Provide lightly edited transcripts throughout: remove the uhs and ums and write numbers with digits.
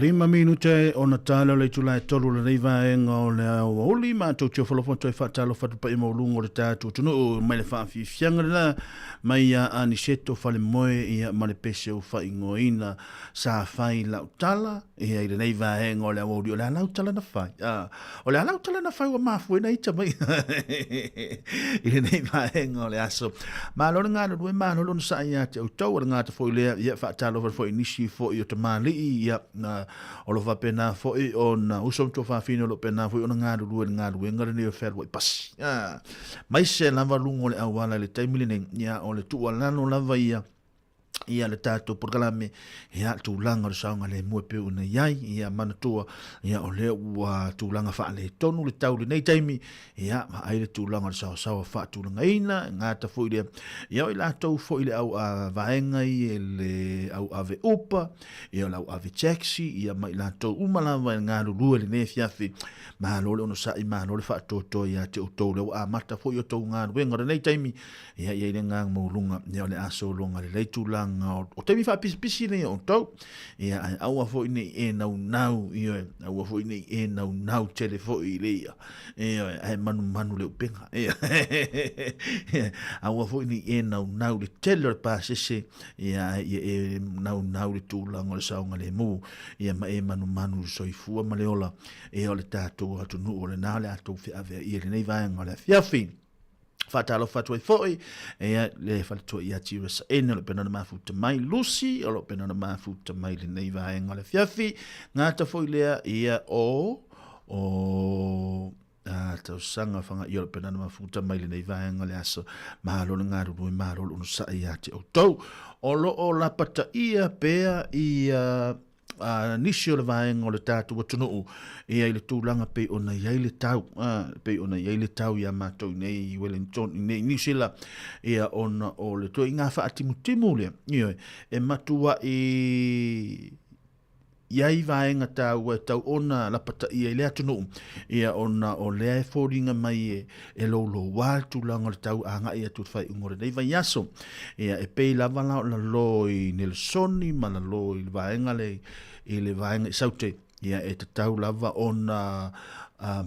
Lima minute ona tala le tula tolu le reiva enga o le oli ma to tio folo to fa talo fa pa mo lungo le tatu tunu mai le fa fi fianga la mai ya aniseto fa le moe ia ma le pese o fa ingoina sa fai la tala e ai le reiva enga o le oli o la tala na fai o la tala na fai o ma fu na ita mai i le reiva enga o le aso ma lo nga lo ma lo sa ia te o to nga te fo le ia fa talo fa inisi fo i o te mali ia na o lo fa pena foi ona usom to fa fino lo pena foi ona ngā lu ngara ni fer wai pas mai se lava lungo le awala le taimile ne ia o le tualano lava ia le tato porkalame ia tūlanga le saunga le mua pe una iai ia manatua ia o le ua tūlanga wha le tonu le tau le nei taimi ia ma ai le tūlanga le sawa wha tūlanga ina ngata fo ile ia o i la tau fo ile au a vaenga i le au ave upa ia o lau ave taxi ia ma i la tau umalawa ngā lulua le ne fiafi ma lo le ono sa i ma lo le wha toto ia te o tau le a mata fo i o tau ngā ruenga le nei taimi ia i le ngā maulunga ia o le aso longa le leitūlanga o te mi fa pisi nei o tau ia ai au fo nei e nau ia au fo nei e nau telefo i le ia ai manu le penga ia au fo nei e nau le tele pa se ia e nau le tūlanga le saunga le mu ia ma e manu soifua ma le ola e o le tatou atu nu o le na le atu fi ave ia le nei vaenga le fiafi fatalo fatoi foi e le falto ia tira sa ene le pena na mafuta mai Lucy o le pena na mafuta mai le nei vaenga le fiafi ngata foi lea ia o tau sanga fanga ia le pena na mafuta mai le nei vaenga le aso mahalo le ngaru lui mahalo le sa ia te o tau o la pata ia pea ia nisi o le vaenga o le tātua tunuu ia i le tūlanga pe ona iai le tau ia mātou nei i Wellington nei Nisila ia ona o le toi ngā wha atimu lea ia e matua iai vaenga tau ona la pata ia i lea tunuu ia ona o lea e fōringa mai e lolo wā tūlanga le tau anga ia tu whai ungore nei vai aso ia e pei lava la loi Nelsoni ma la loi vaenga le vaenga i saute ia e te tau lava ona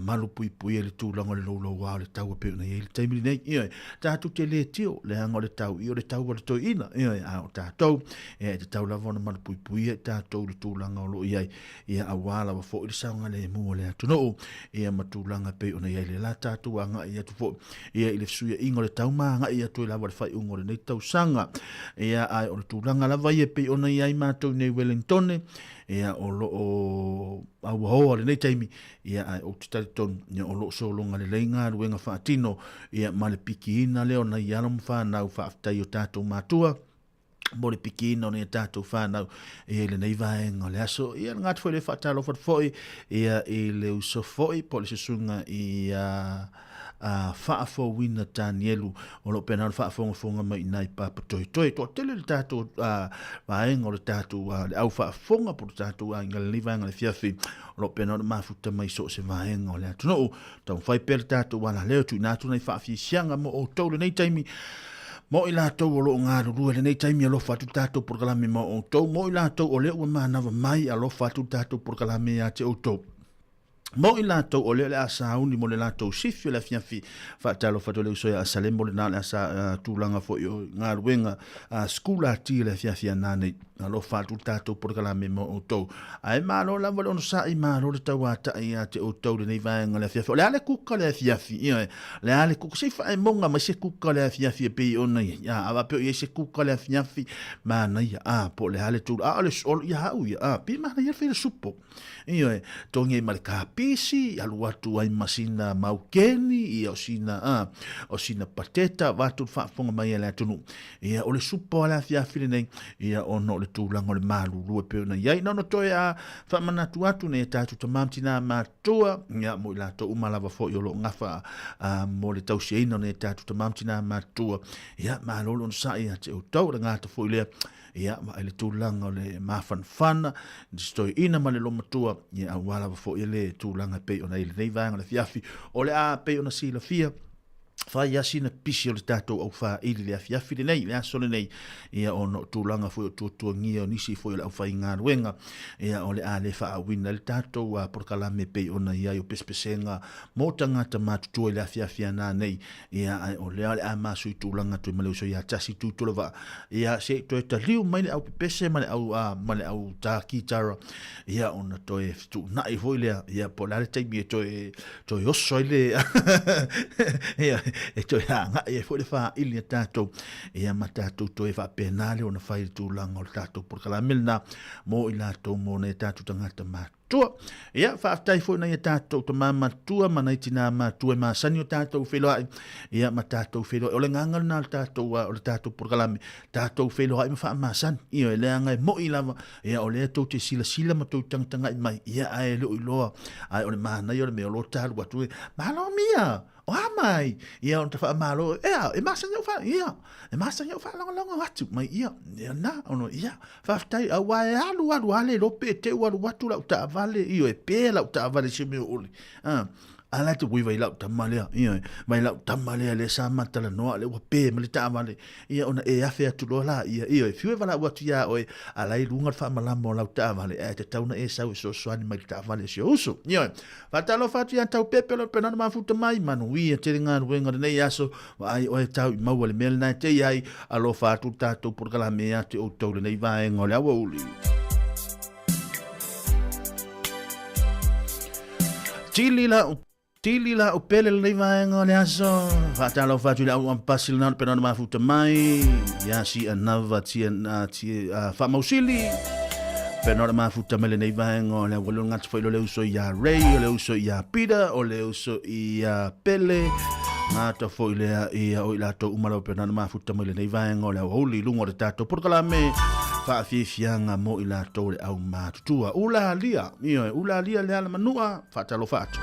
malu pui le tūlanga le lolo wā le tau pe na ia le taimiri nei ia tātu te le tio le hanga le tau i o le tau wale toi ina ia o tātou ia te tau lava ona malu pui ia tātou le tūlanga o lo ia awala wa fo i le saunga le mua le atunoo ia ma tūlanga pe ona ia le la tātou anga ia tu fo ia i le suia ingo le tau maanga ia tu lava le fai ungo le nei tau sanga ia ai o le tūlanga lava ia pe ona ia i mātou nei Wellington ia o lo au le nei taimi ia ai o te tariton ia o lo solonga le leinga ruenga whaatino ia ma le piki ina leo na i alam whanau whaafitai o tātou mātua mo le piki ina o ne tātou whanau ia le nei vaenga le aso ia ngātu fwoi le whaatalo whatfoi ia i le uso foi po le sesunga ia whaafo wina Danielu o lo pena whaafonga mai nai papa toi to tele le tātou vaenga o le tātou le au whaafonga po le tātou inga le vaenga le fiafi o lo pena o le mafuta mai so se vaenga o le atunoo tau whai pere tātou wala leo tu nātu nei whaafi sianga mo o tau le nei taimi mo i lātou o lo ngā rurua le nei taimi alo whatu tātou porkalame mo o tau mo i lātou o leo ua mānawa mai alo whatu tātou porkalame a te o tau mo i lātou o leo le asa auni mo le lātou sifi o le fiafi whaatalo whato leo soia asale mo le nā le asa tūlanga fo i o ngā ruenga skula ti le fiafi a nānei alo whatu tātou porkalame mo o tau ai mālo lava le ono sa i mālo le tau ata i a te o tau le nei vaenga le fiafi o le ale kuka le fiafi le ale kuka se whae monga ma se kuka le fiafi e pei ona ia awa peo i se kuka le fiafi mana ia po le ale tūla ale sol ia hau ia pi mana ia whele supo ia tongi e male kapisi alu atu ai masina maukeni ia o sina pateta watu whaafonga mai le atunu ia o le supo le fiafi le nei ia ono le tūlanga le malu lua peo na iai nono toi whamanatu atu ne tātu tamamtina mātua ia mo i lato umalawa fo i olo ngafa mo le tausi eina ne tātu tamamtina mātua ia malolo sa ia te o tau le ngata fo i lea ia ma le tūlanga o le mafanfana stoi ina ma le lomatua ia awala fo i le tūlanga pei ona i le nei vaenga le fiafi o le pei ona si la fia fai asina pisi o le tātou au wha ili le afiafi le nei, le aso le nei, ia o no tūlanga fwoi o tūtua ngia o nisi fwoi o le au whai ngā ruenga, ia o le a le wha awina le tātou a porkalame pei ona ia o pespesenga, mō tangata mātutua le afiafi ana nei, ia o le a māsui tūlanga tui maleu so ia tasi tūtula wa, ia se toi ta liu mai le au pepese, ma le au tā kitara, ia ona toi fitu nai fwoi lea, ia po lale taimi e toi oso le, ia e toi hanga e fo le fa ili tato e ma tato to e fa penale ona fai tu langa o tato por kala milna mo ila to mo ne tato tangata ma tua ia fa tai fo na ia tato to mama tua mana itina ma tua ma sanio tato felo ia ma tato felo o le nganga na tato o le tato por kala tato felo ai fa ma san ia le anga mo ila ia o le to te sila ma to tanga mai ia ai lo ilo ai o le mana ia le me lo tato wa tu malo mia o mai ia on te fa malo e masa yo fa ia e masa yo fa longa watu mai ia na ono ia fa tai a wa alu ale lo pe te wa watu la ta vale io e pe la ta vale se me oli ala te wi vai la ta malea ia vai la ta malea le sa mata la no le wa pe me le ta vale ia ona e afe atu lo la ia e fiu vala watu ia o ala i lunga fa mala mo la ta vale e te tauna e sa so swani mai ta vale se uso ia fa ta lo fatu ia tau pepe lo pe na ma futa mai manu ia te nga wenga nei aso ai o tau mau le mel na te ai alo fatu tato por kala mea te o tau nei vai ngole a woli Tili la o pele le vaenga le aso fatalo fatu la un pasil na pena ma futa mai ya si anava ti fa mausili pena ma futa mele nei vaenga le wolo ngat foi le uso ya Ray le uso ya Peter o le uso ya Pele ngata foi le ia o la to umalo pena ma futa mele nei vaenga le holi lungo de tato por kala me fa fianga mo ila to le au matua ula lia le ala manua fatalo fatu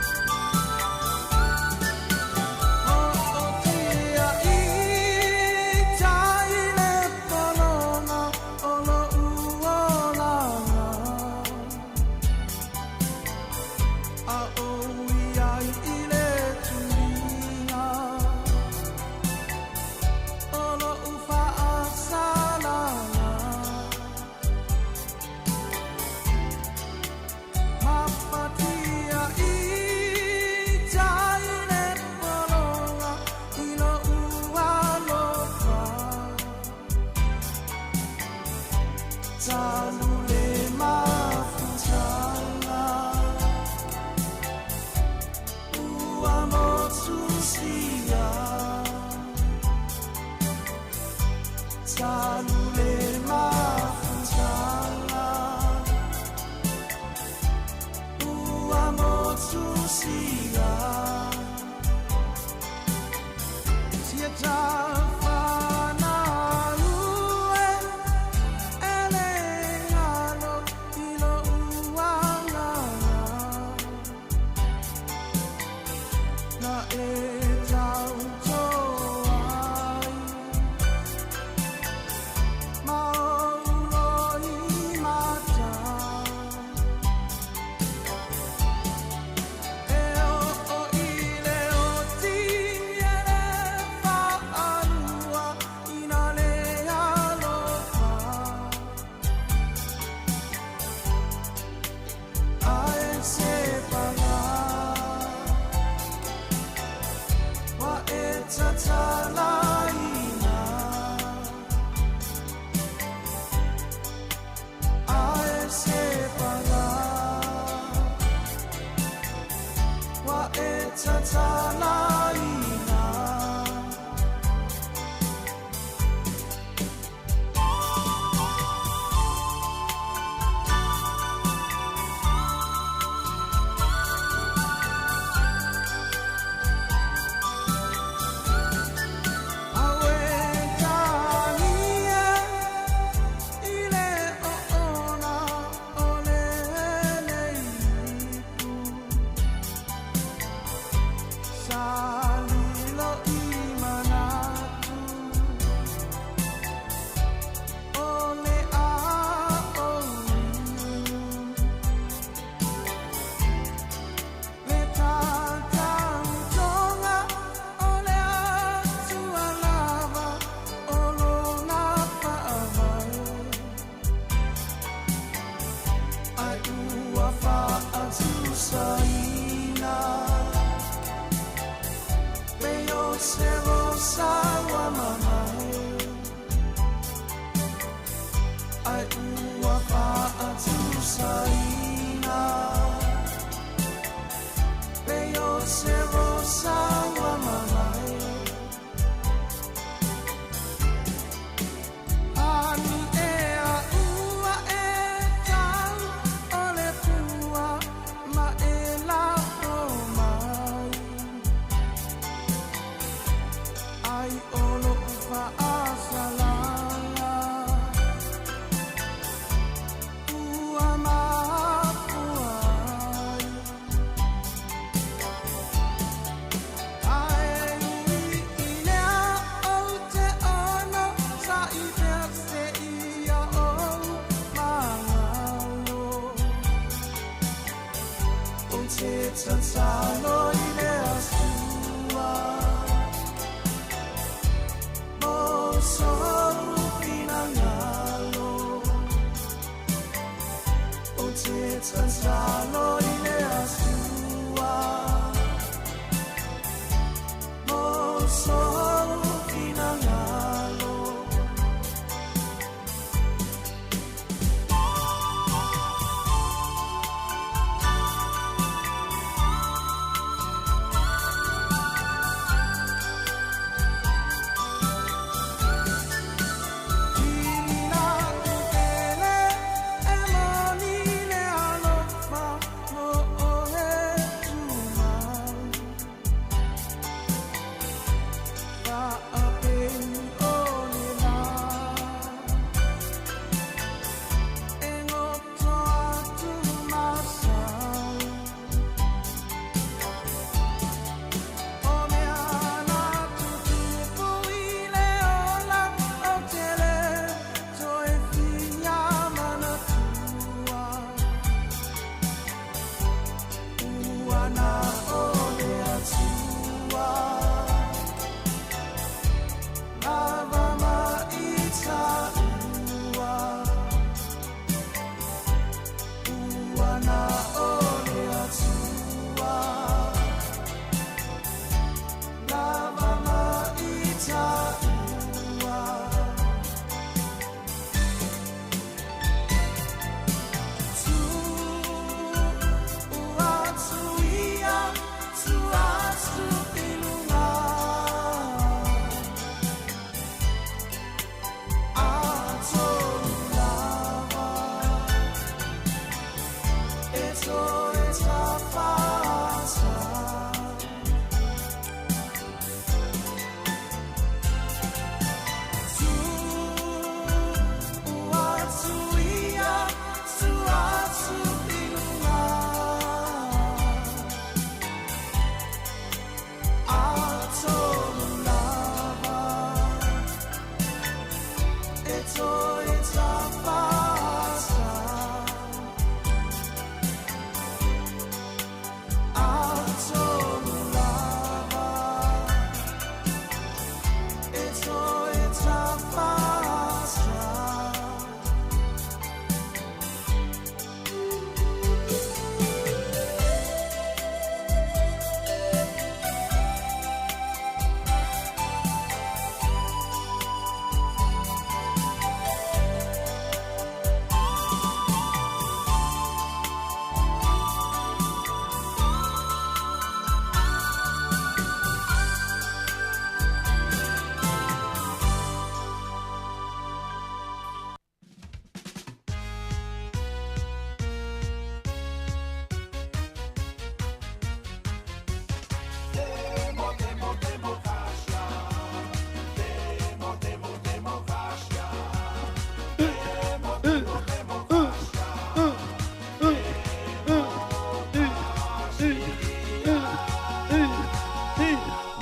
Pe yo se rosa wa mamai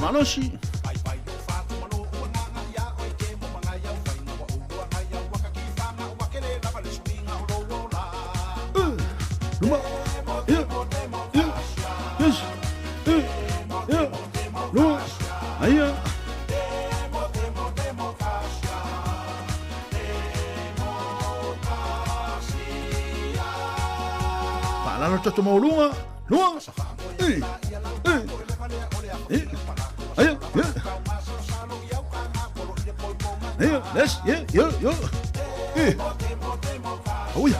Manoshi. Parla tutto mo lunga. Yes, yeah. Oi.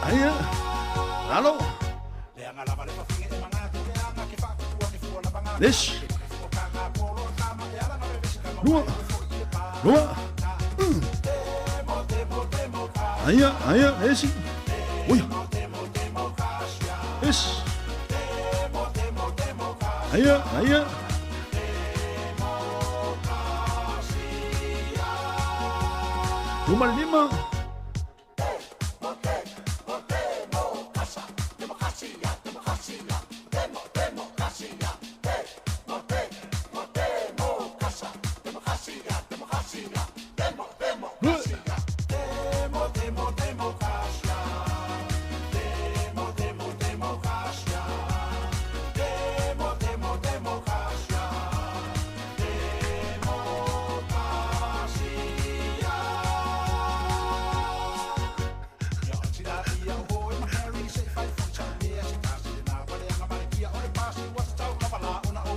Aya. Hallo. This. Lua. Aya, esse. Oi. Esse. Aya. Lima.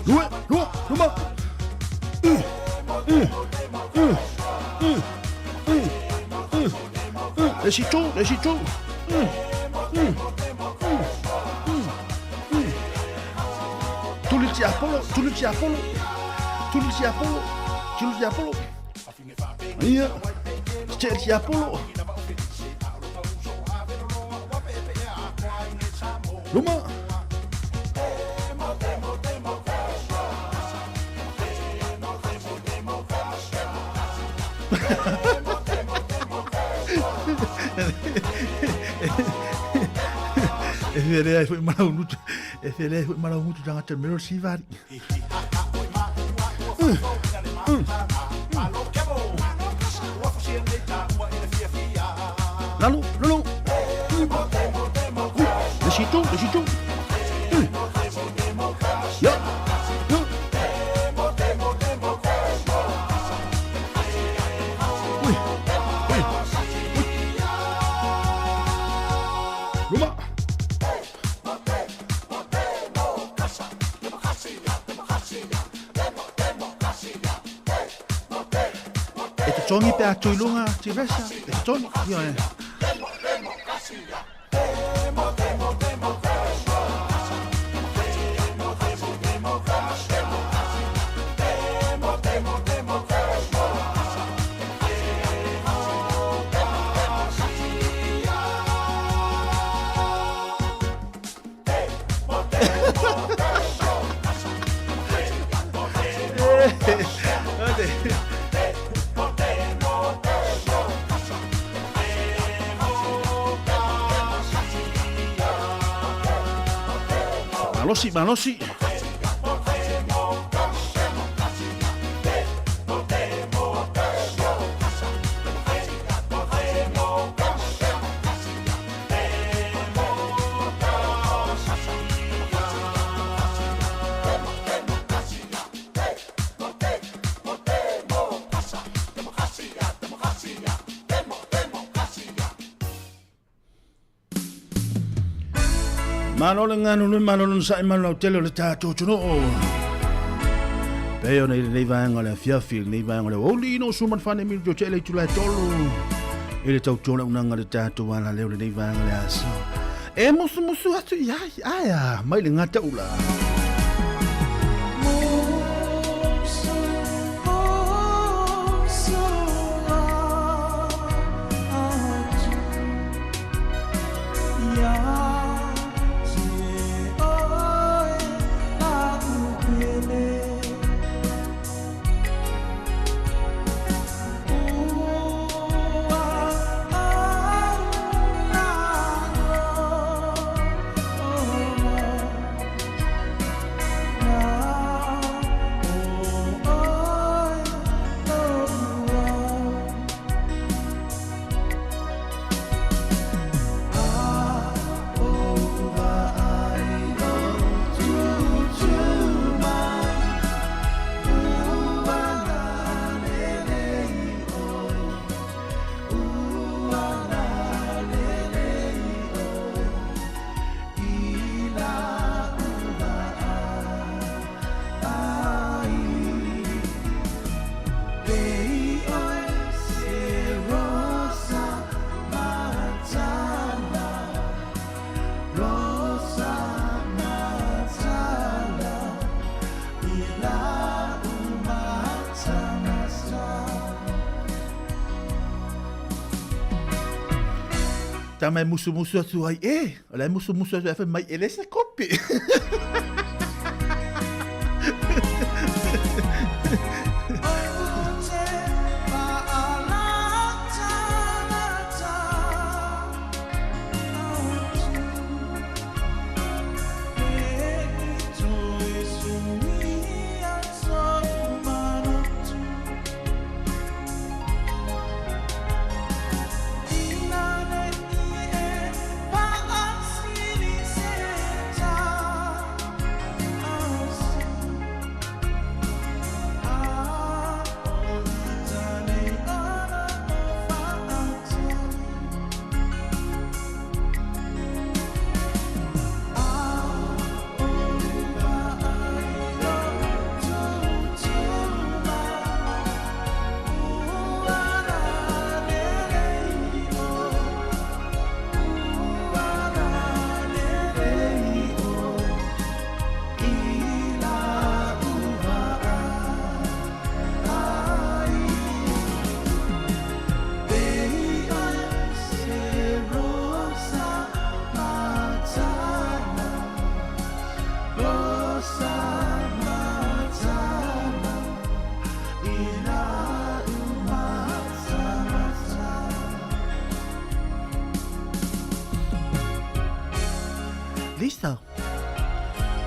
Lua, luma. Lesicho. Tuliti Apollo. Iya. Ceti Apollo. Luma. Ese foi malau muito jangan termelo sivari. Lalu. Di situ. Ya. Luma. Ito tongi pe atui lunga, tivesa. Ito tongi, yo eh. Malosi. Manolo sa imalo telo le tato chuno. Peo nei vanga le fiafil nei vanga le oli no suman fane mil jo chele tula tolo. Ele tau tona unanga le tato wala le nei vanga le aso. E musu atu ya mai le ngata ula. Tamai musu atu ai oleh musu atu ai mai ele se kopi.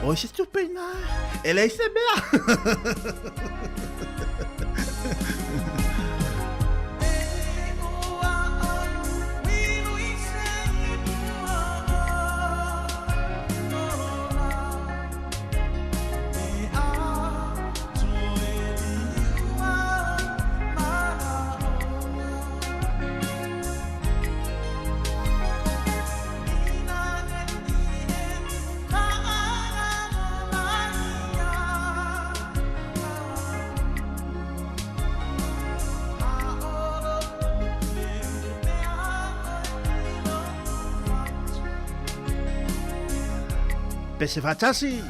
O se tupe na. Ele se bea. Pese fatasi.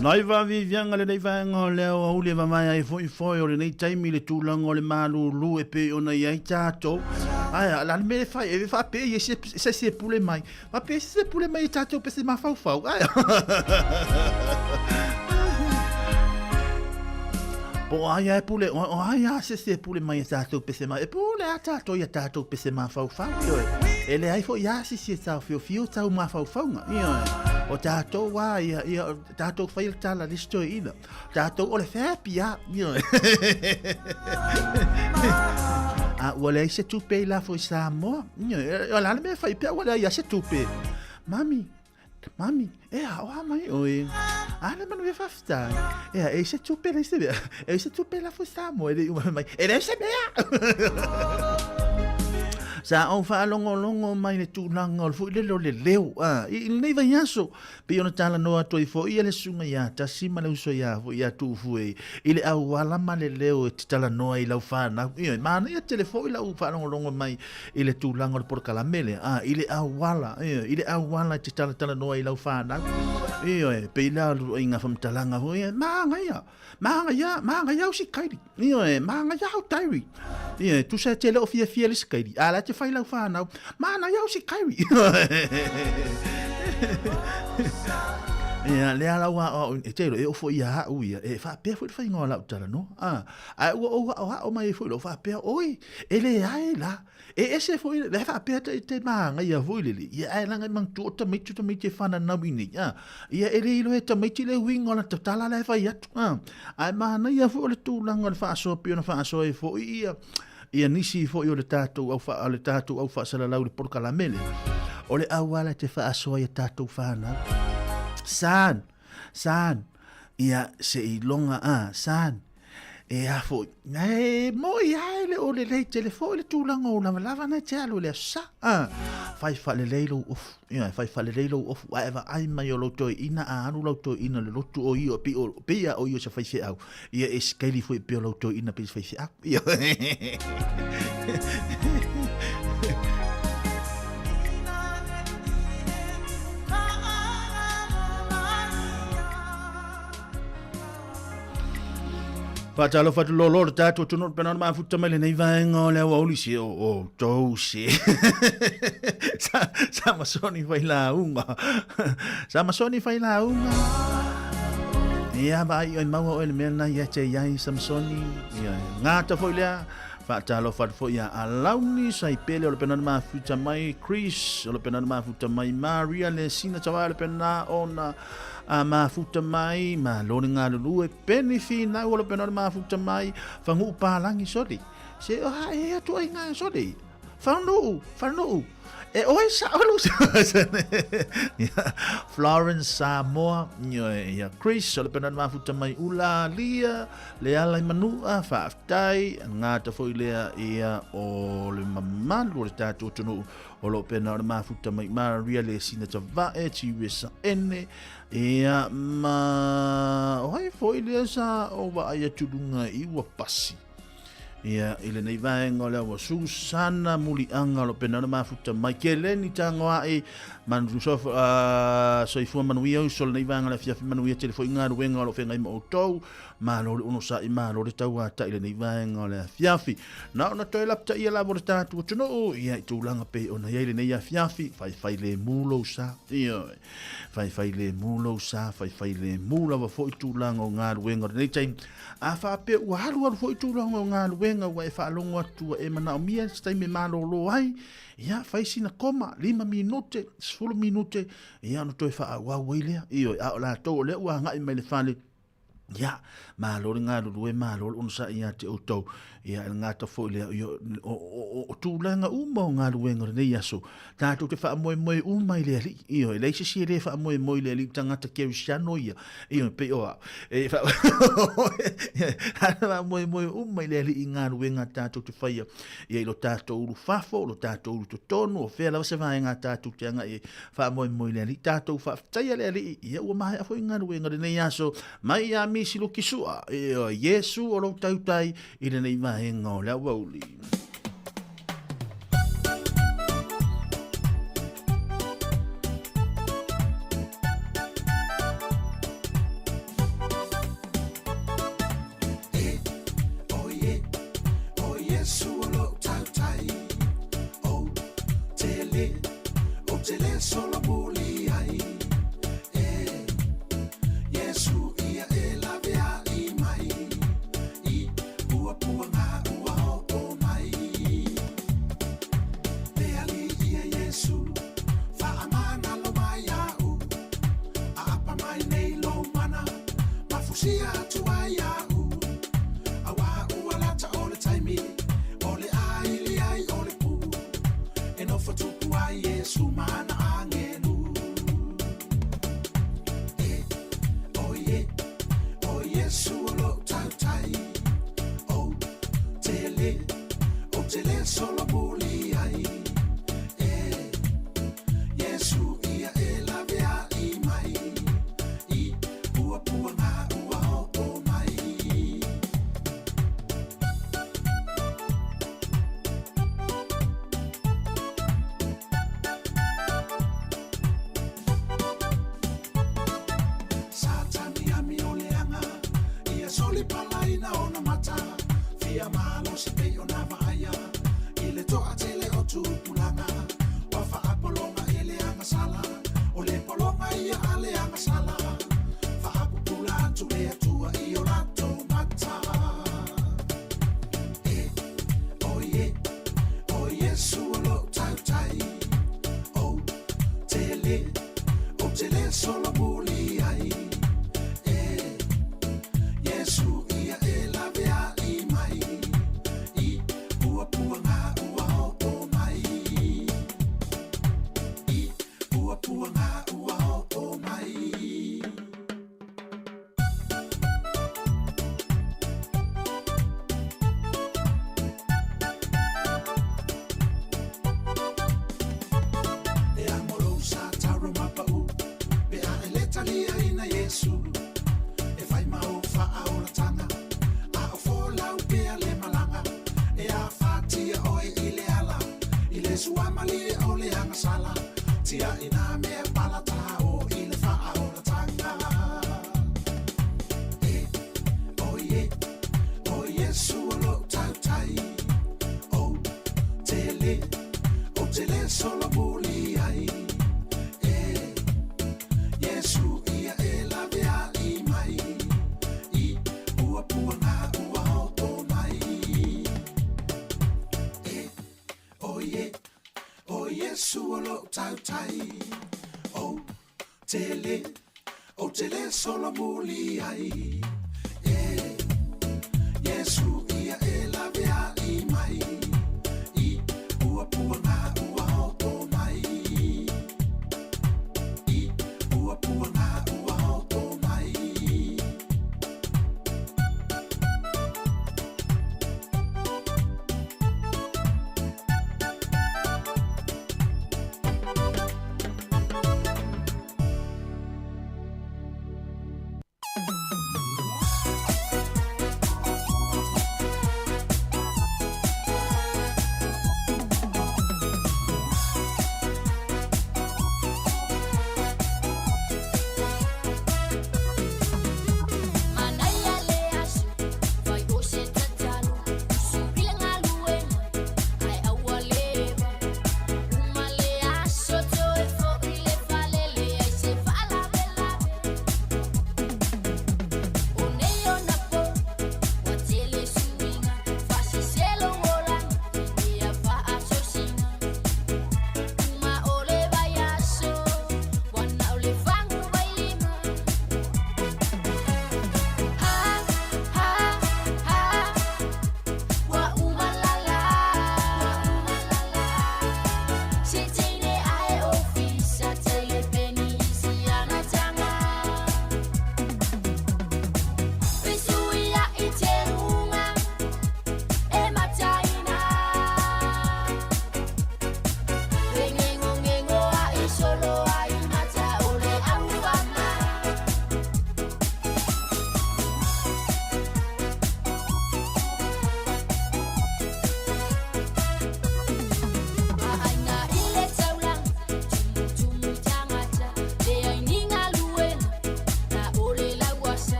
Nai va vivianga le nei vanga leo au le mamai ai foi o le nei taimi le tūlanga o le malulu e pe ona iai tātou. Ai, la me fai e fa pe e se pule mai. Ma pe se pule mai tātou pe se mafau. Ai. Po ai pule, ai se pule mai tātou pe se mai. E pule a tātou pe se mafau. E le ai fo ia si tau fio tau mafau. O tātou wā, tātou whai tala listo ina. Tātou ole whapia. Wale se tupe la fo Sāmoa. O lana me whai pia wale ia se tupe. Mami, oa mai oi. Ana manu e whaftai. E se tupe la se bea. E se tupe la fo Sāmoa. E se bea. Sa o fa longo mai le tūlanga o fu le leo I nei vai aso pe ona tala no atu I fo I le sunga ia ta sima le uso ia fo ia tu fu I le au wala ma le leo e tala no I lau fa na I mana ia telefo I lau fa longo mai I le tūlanga o por kalamele I le au wala te tala no I lau fa na pe la inga fam talanga fo ia manga ia si kairi manga ia au tairi tu sa tele o fia le kairi ala te fai lau whanau. Mana iau si kairi. Le ala wa e te e ofo ia uia e fa pe foi fai ngola utala no. O mai foi lo fa pe oi. Ele ai la. Ese foi le fa pe te manga ia foi le. Ia ai langa mang tu ta mitu te fana na bini. Ia ele lo e ta mitu le wingola te tala le fai atu. Ai mana ia foi le tu langa fa so pe na fa so e foi ia. Ia nisi fo I o le tātou au wha salalau le por kalamele. O le awala te wha asoa ia tātou whanau. Sān. Ia se I longa sān. E a fo, mo ia le o le lei telefo le tūlanga o lava na te alo le sa. Fai fa le leilo of. Ia, fai fa le leilo of. Waewa ai mai o loto ina a anu loto ina le loto o I o pia o I o sa fai se au. Ia e skaili fo I pia loto ina pia fai se au. Ia. Fatalo lolo tātou tunor pena ma futa mai le nei vaenga o le au olisi o tousi. Samasoni fai la unga. Ia vai o maua o le mena ia te iai Samasoni. Ngata foi lea. Fatalo fo ia alauni sai pele o le pena ma futa mai Chris o le pena ma futa mai Maria le sina tawa le pena ona a mafuta mai ma loni ngā lulu e peni fina o le pena mafuta mai whangu pālangi sori se o hae atu ai ngā sori whanuu e oi sa olu Florence Sāmoa ia Chris o le pena mafuta mai ula lia le alai manua whaaftai ngā tafoi lea ia o le mamalu o le tātou tunu o lo pena o le mafuta mai Maria le sina tavae ti wesa ene ia ma oi foi lea sa o wa ia tulunga I ua pasi ia ile nei vaenga o le wa Susana Mulianga lo pena na mafuta mai keleni tangoa e manu so so ifu manuia o sol nei vaenga le fiafi manuia telefoni nga ruenga lo fenga mo tou ma lo uno sa i ma lo le tau ata ile nei vaenga le fiafi na ona toi lapta ia la bora tatu tuno ia tu langa pe ona ia ile nei fiafi fai le mulo sa ia fai le mulo sa fai le mulo va foi tu langa o nga ruenga nei tai a fa pe wa halu foi tu langa o nga ruenga wa e fa longo atu e mana o mia stai me malo lo ai ia fai sina koma 5 minute 10 minute ia no toi fa wa wile io a la to le wa nga i me le fale ia ma lo nga lo e ma lo un sa ia te auto ia nga ta fo le o tu langa u mo nga lo nga nei aso ta tu te fa mo u mai le ali io le si le fa mo le ali tanga ta ke siano ia io pe o e fa ana mo u mai le ali nga lo nga ta tu te fa ia lo ta to u fafo lo ta to u to tono fe la se va nga ta tu te nga e fa mo le ali ta to fa ta ia le ali ia o mai fo nga lo nga nei aso mai ia mi si lo kisua Yesu o lo tautai i le nei mahenga o le awauli. Tele solo muli ai Yesu ia e la vea I mai I ua pua ngā ua hopo mai I ua pua ngā ua hopo mai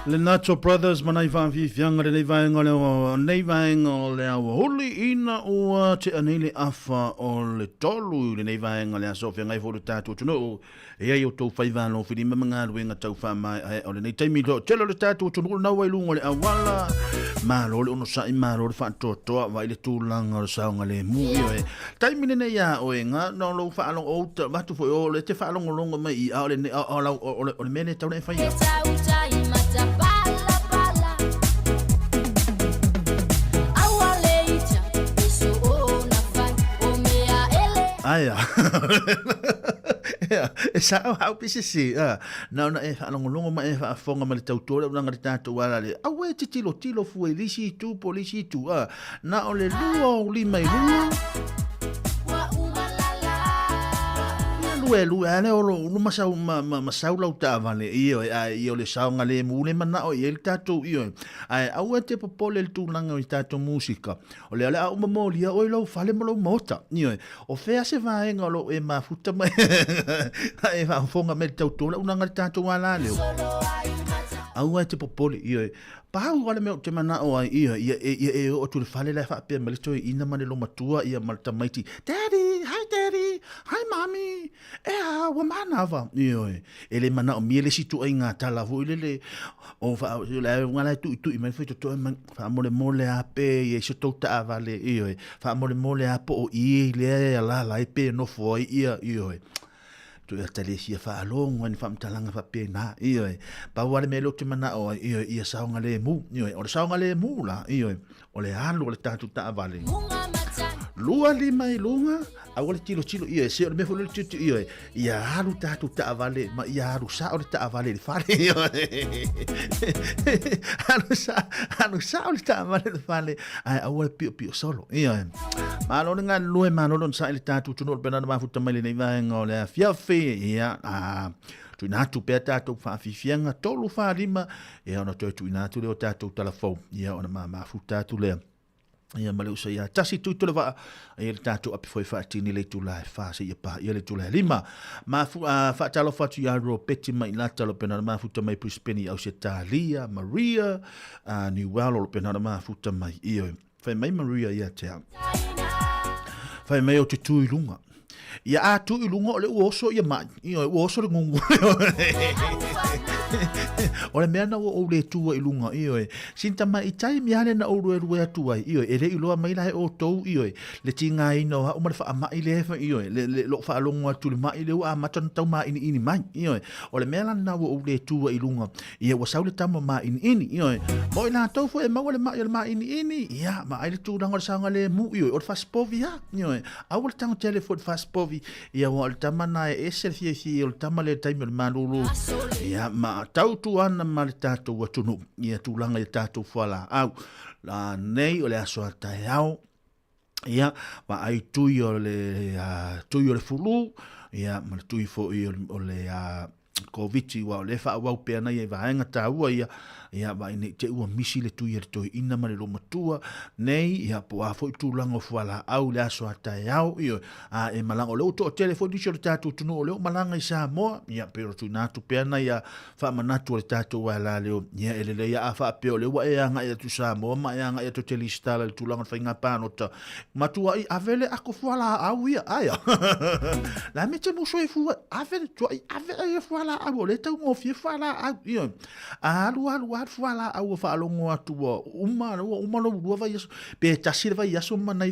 Le Nacho Brothers manai whaafi whianga le nei vaenga le awa huli ina ua te anele afa o le tolu le nei vaenga le aso whianga i fōru tātua tunu e ai o tau whaiwano whiri mamanga ruenga tau whamai o le nei taimi lo telo le tātua tunu nau ai lunga le awala malo le ono sai malo le whaatotoa vai le tūlanga o le saunga le mui o e taimi ne nei a o e ngā no lo whaalong o ta watu fo o le te whaalong o longa mai i a o le mene tau nei whaia Aia. E sa au pisi si. Na e whanongo ma e whafonga ma le tautore unanga le tātou ala le. Au e te tilo fue lisi tu polisi tu. Na o le lua o lima i lua. Lue ale o lo masau lau tāwale io le saunga le mule mana o i le tātou io ai au e te popole le tūlanga o i tātou musika o le ale au mamolia o i lau whale mo lau mota io o whea se vaenga o lo e mafuta mai e whafonga me le tautore unanga le tātou ala leo au e te popole io pau wale meo te mana o ai io e o tu le whale lai whapea me le toi ina mane lo matua ia malta maiti Daddy, hi mommy, wa manava. Io e le mana o miele si tu ai ngā tala vo le o fa le ngala tu i mai foi to fa mole a pe e so to ta vale io fa mole a po i le la e pe no foi io tu e tale si fa longo ni fam talanga fa pe na io pa wale me lo te mana o io saunga le mu io o saunga le mu la io o le alu le tatu ta vale lua lima i lunga au le tilo io se o me fo le tito io ia alu tatu ta vale ma ia alu sa o ta vale le fale io alu sa o ta vale le fale ai au le pio solo io ma lo nga lue ma lo sa le tatu tuno pe na ma futa mai le vai ngole fiafe ia tu natu pe tatu fa fifianga tolu fa lima e ona tu natu le tatu telefon ia ona ma futa tu le ia male usa ia tasi tu le va ia le tatu api foi fatini le tu la fa se ia pa ia le tu la lima ma fa talo fa tu ia ro peti mai la talo pena ma futa mai Brisbane au se Talia Maria ni walo lo pena ma futa mai ia fa mai Maria ia te fa mai o te tu ilunga ia a tu ilunga le oso ia mai ia oso le ngungu Ora mea na o le tua ilunga ioe. Sinta mai itai miane na o rue atua ioe. E le iloa mai lahe o tou ioe. Le tinga ino ha umare wha ama i le hefa ioe. Le lo wha alongo atu le mai le ua matana tau ma ini mai ioe. Ora mea na o le tua ilunga. Ia wa saule tamo ma ini ioe. Mo ina tau fo e maua le ma ini. Ia ma ai le tu ranga le sanga le mu ioe. Ora faspovi ya ioe. Awa le tango telefon faspovi. Ia wa le tamana e ese fie o le tamale taimi o le malulu. Ia ma tau tu ana ma le tātou watunu ia tūlanga le tātou whala au la nei o le aso atai au ia ma ai tui o le fulu ia ma le tui fo o le koviti wa le fa wa pe na ia vaenga taua ia va ni te ua misi le tu ia to ina ma le lo matua nei ia po a fo tu lango fala au le aso ata au io e malango lo to telefoni so le tatu tu no le malanga i Sāmoa ia pero tu na tu pe na ia fa manatu le tatu wala le ia ele ia fa pe le wa ia nga ia tu Sāmoa ma ia nga ia to telista le tu lango fa nga pa no ta matua i avele ako fala au ia aya la mete mo so e fu avele to avele fala au le tau mo fi fala au io alu fala au fa longo atu uma no bua vai pe tasir vai yaso manai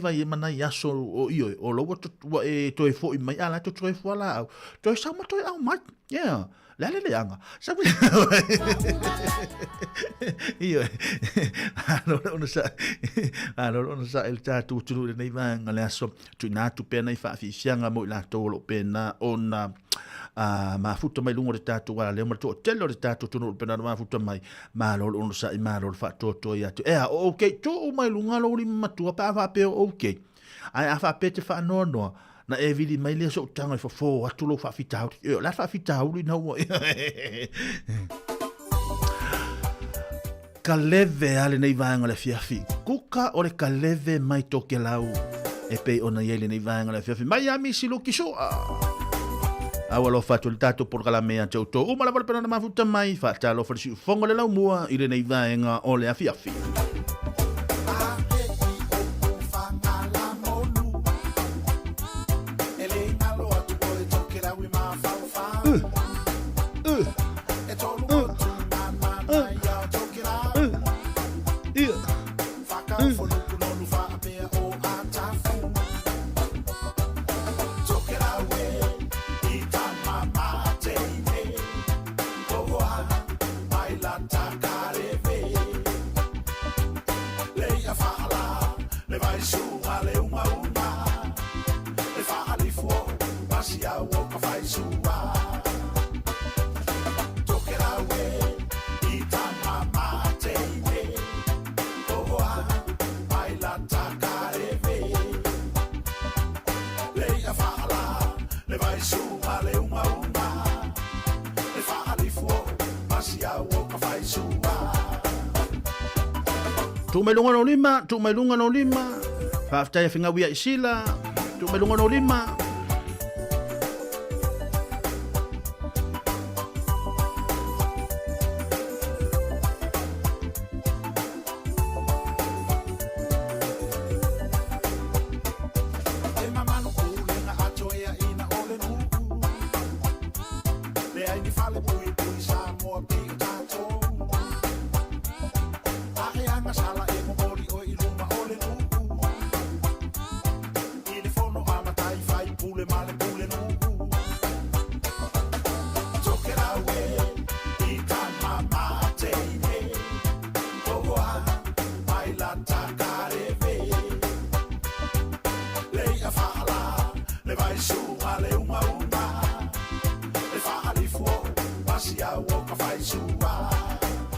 yaso o io o lo to e fo mai ala to e fala au to sa mo to au mai yeah le anga sa io no sa el tatu tu nei vanga le aso tu na tu pe nei fa fi fianga mo la to lo pena ona ma futa mai lungo le tatu wala le marto telo le tatu tunu pena ma futa mai ma lo ono sa ma lo fa to ya tu okay to mai lunga lo ri matua pa fa pe okay ai fa pe te fa no na e vili mai le so tanga fo atu lo fa fita la fa fita uli no kaleve ale nei vanga le fiafi kuka o le kaleve mai toke lau e pe ona yele nei vanga le fiafi mai ami si lo kiso Awalo fatu le tato por kala mea tauto. O malapala pena na mafuta mai. Whaatalo wharisu fonga le lau mua. Ile nei vaenga o le afi afi. Tu mai lunga no lima. Whaaftai whinga wia I sila. Tu mai lunga no lima.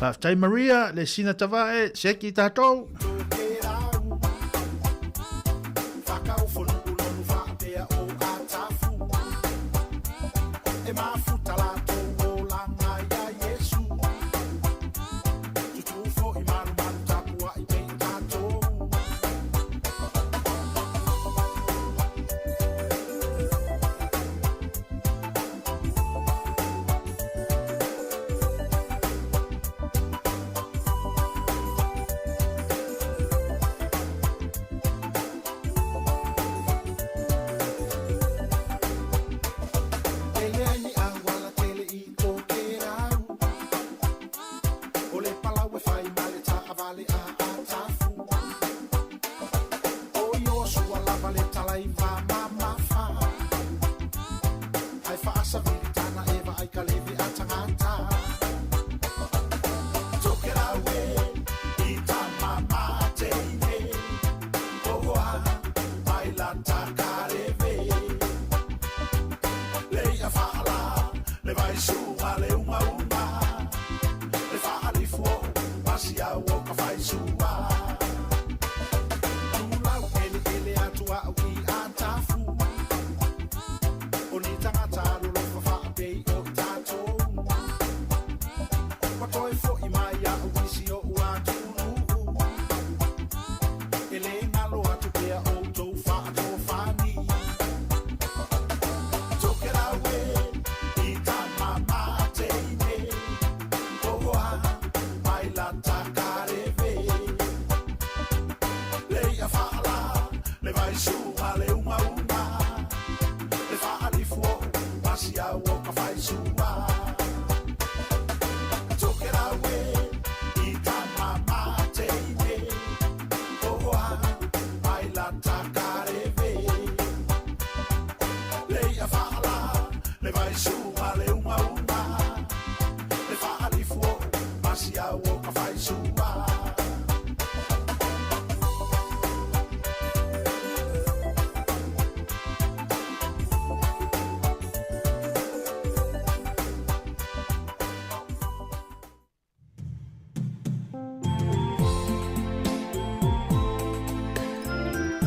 Whaaftai Maria, le sina tavae, seki tātou.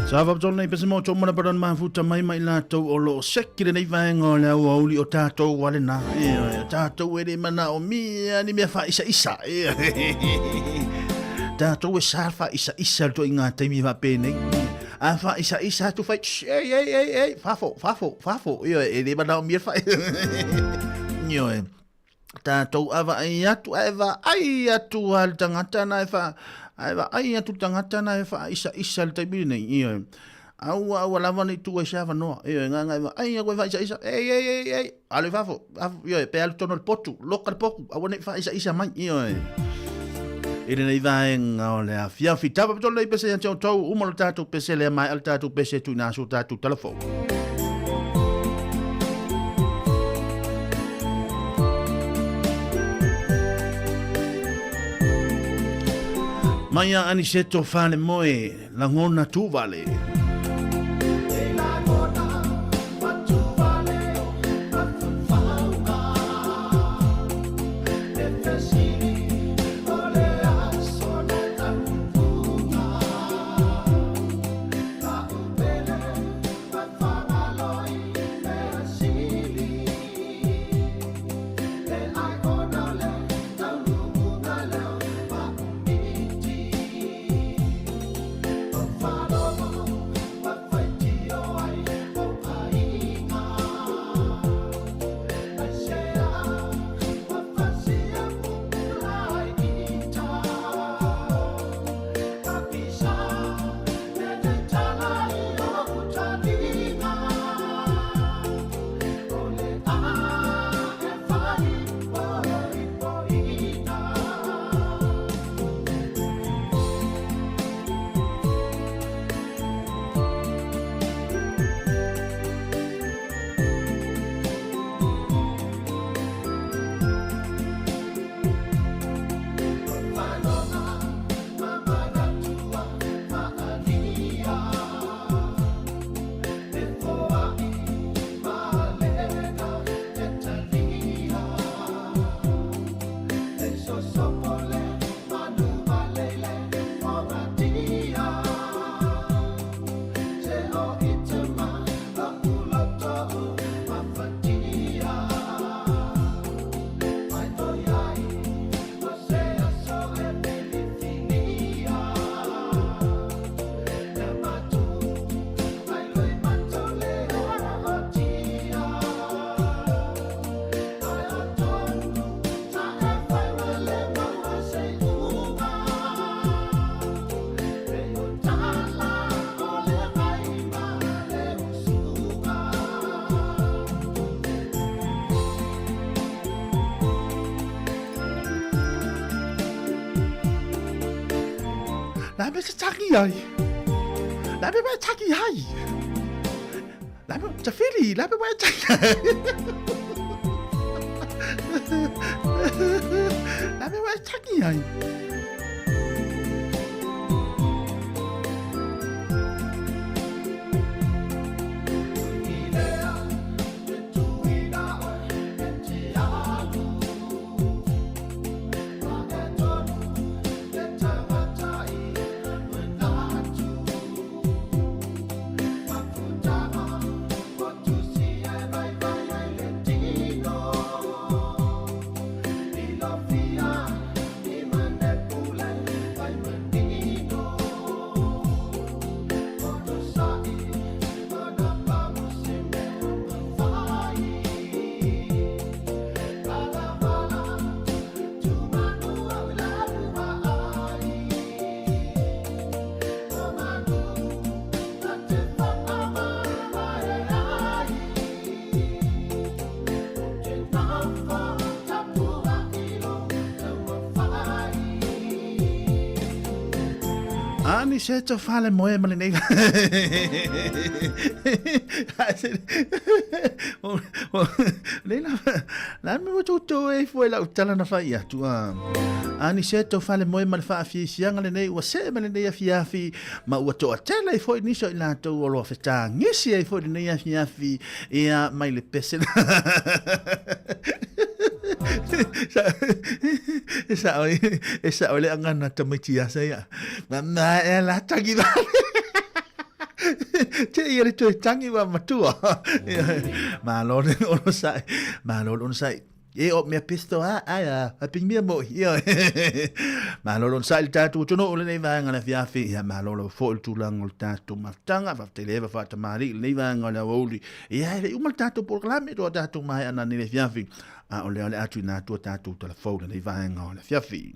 Sa va tona I pese mo to mana paran mafuta mai mai la to o lo sekire nei vaenga o le au o tato wale na tato e mana o mia ni me fa isa tato e sa fa isa to inga te mi va pene a fa isa tu fai ei fafo io e le bana mi fai io e tātou ava ai atu al tangata na e wha ai atu tangata na e wha isa le taimiri nei io au lava ni tu e shava no io nga ai koe wha isa ei ale fafo io e pe al tono il potu loka le poku au ne wha isa mai io e ere nei vaenga o le a fiafi tapa pito lei pese an tau umalo tātou pese le mai al tātou pese tu nasu tātou telefon Maya aniseto fale moe langona tu vale. Labe se taki ai. Labe ba taki ai. Labe tafiri, labe ba taki. Labe ba taki ai. Ani se to fale moe male nei. La me to e foi la utala na fa ia tu. Ani se to fale moe male fa fi sianga le nei wa se male nei fi afi ma wa to tele e foi ni so la to lo feta ngisi e foi nei fi ia mai le pese. Esa ole angana tamatia saya. Mama ela tangi ba. Te ia to tangi ba matua. Ma lo ono sai. e o me pisto a ping me mo ia ma lo sa il tatu tono le nei va ngala fiafi ia ma lo fo il tulang o tatu matanga fa te leva fa ta mari le va ngala oli ia le umal tatu proclame do tatu mai ana ni le fiafi a ole atu na tu tatu telefone nei va ngala fiafi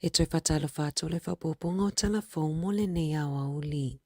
E toi whatalo whātou le whapoponga o telefon mo le nei awa uli.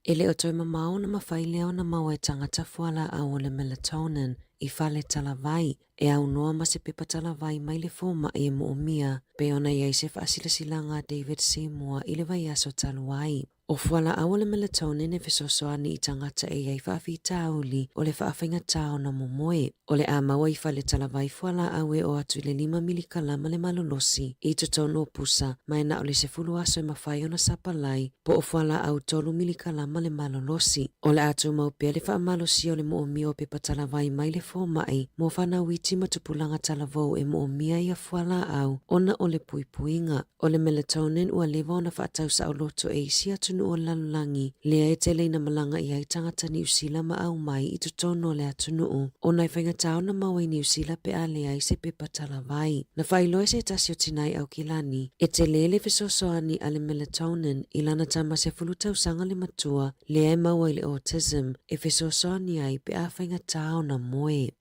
E le o toi mamao na mawhai leo na maua e tangata fuala au o le melatonin I whale talavai e au noa ma se pepa talavai mai le fōma e mo o mia pe ona iai se whaasilasilanga David Sāmoa I le vai aso taluai. O fuala au le melatonin e fesosoani I tangata e iai whaafi tauli o le whaawhainga tau na momoe. O le a maua I whale talavai fuala au e o atu le 5 milikalama le malolosi I totono pusa mai na o le se fulu aso e mawhai ona sapalai po o fuala au 3 milikalama le malolosi. O le atu maupea le whaamalosi o le mo o mia o pepa talavai mai le fōmai mo whana witi matupulanga talavou e mo o mia ia fuala au ona o le puipuinga. O le melatonin ua lewa ona whaatau sa o loto e isi atunu o lalulangi lea e te leina malanga I ai tangata New Zealand ma au mai I totono le atunu ona I whainga tau na maua I New Zealand pe a lea I se pepa talavai. Na whailoe se tasi o tinai au kilani e te lele fesosoani a le melatonin I lana tama se fulutau sanga le matua lea e maua I le autism e fesosoani ai pe a whainga tau na moe.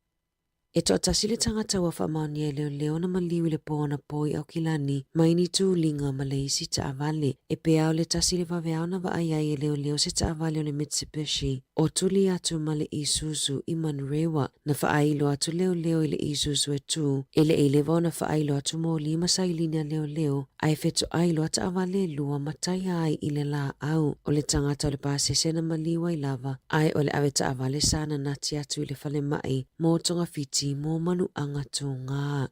E toa tasile tangata wa whaamani e leo na maliwi le pōna poi au kilani mai ni tūlinga ma le isi ta avale e pe au le tasile waweao na wa ai e leo se ta avale o le Mitsubishi o tuli atu ma le Isuzu I Manrewa na whaailo atu leo I le Isuzu e tū e le wa na whaailo atu mo lima sailina leo ai fetu ailo ata avale lua matai ai I le la au o le tangata o le pāsese na maliwa I lava ai o le awe ta avale sana nati atu I le whale mai mo tonga fiti mo manu anga tō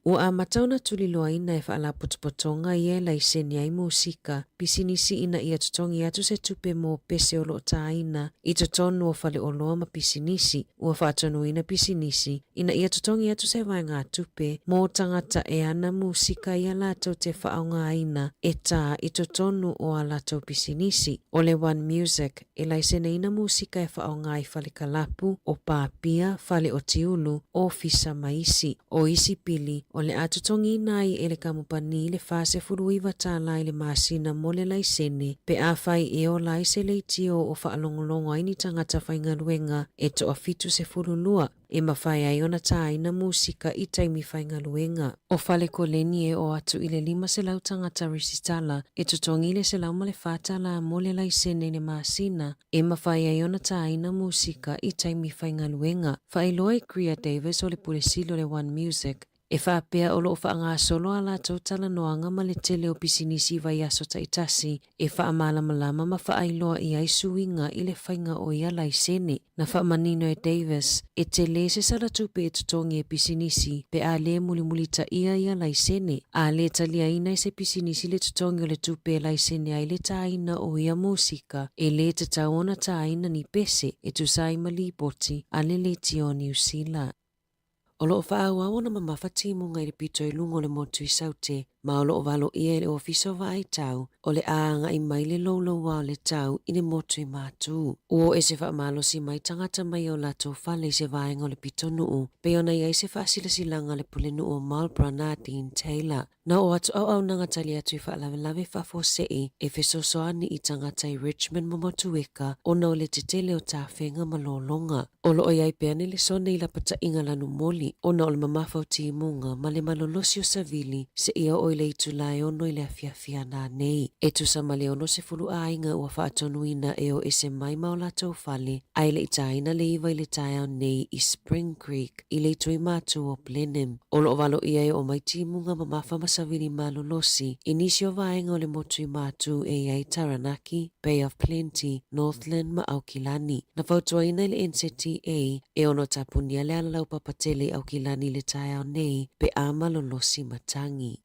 Ua a matauna tuli loa ina e whaala potopotonga I e lai seni ai musika, pisinisi ina I atutongi atu se tupe mo pese o loo taina, I totonu o whale o loa ma pisinisi, ua whaatonu ina pisinisi, ina I atutongi atu se vai ngā tupe, mo tangata e ana musika I a lato te whaonga aina, e tā I totonu o a lato pisinisi. O le JUN music, e lai sene ina musika e whaonga I whale kalapu, o pāpia, whale o tiulu, o fisa maisi, o isi pili, o le atutongi nai e le kamupani le fase furuiva tāla I le masina mo le laisene pe a whai e o laise le tio o whaalongolongo ai ni tangata whainga luenga e to a fitu se furulua e mawhai ai ona tāina musika I taimi whainga luenga. O whale ko leni e o atu I le 5 se lau tangata risitala e tutongi le se lau ma le whātala mo le laisene le masina e mawhai ai ona tāina musika I taimi whainga luenga. Whailoa Crea Davis o le pulesilo le JUN music e whaapea o loo whaanga solo ala tau tala noanga ma le tele o pisinisi vai aso taitasi e whaamalama ma whaailoa I ai suinga I le whainga o ia laisene. Na whaamanino e Davis e te le se salatupe e tutongi e pisinisi pe a le mulimuli ta ia laisene. A le talia ina I se pisinisi le tutongi o le tupe laisene ai le taina o ia musika e le te taona taina ni pese e tu sai malipoti a le tio New Zealand. O loo whaau na mamawhati mo ngai le pito I lungo le motu I saute, ma o loo walo ia le ofiso vai tau, o le aanga I mai le lolo wao le tau I le motu I mātu. Uo e se whaamalosi mai tangata mai o lato whale se vaenga o le pito nuu, pe ona iai se whaasilasilanga le pule nuu o Marlborough na Dean Taylor. Na o atu au nanga tali atu I whaalawelawe whafosei e fesosoani I tangata I Richmond momotu eka o na o le tetele o tāwhenga malolonga. O loo iai peane le sone I la pata inga lanu moli, o na o le mamawhau timunga ma le malolosi o savili se ia o le itulai ono I le afiafia nā nei. E tu sa male ono se fulu ainga ua whaatonuina e o ese mai maolatou whale, ai le itaina le iwa I le taia nei I Spring Creek, I le tui mātu o Blenheim. O loo walo ia e o mai timunga mamafa masavili malolosi, inisio vaenga o le motu I mātu e iai Taranaki, Bay of Plenty, Northland ma Aukilani. Na whautuaina le NCTA e ono tapunia le alalau papatele Aukilani le taia nei pe a malolosi matangi.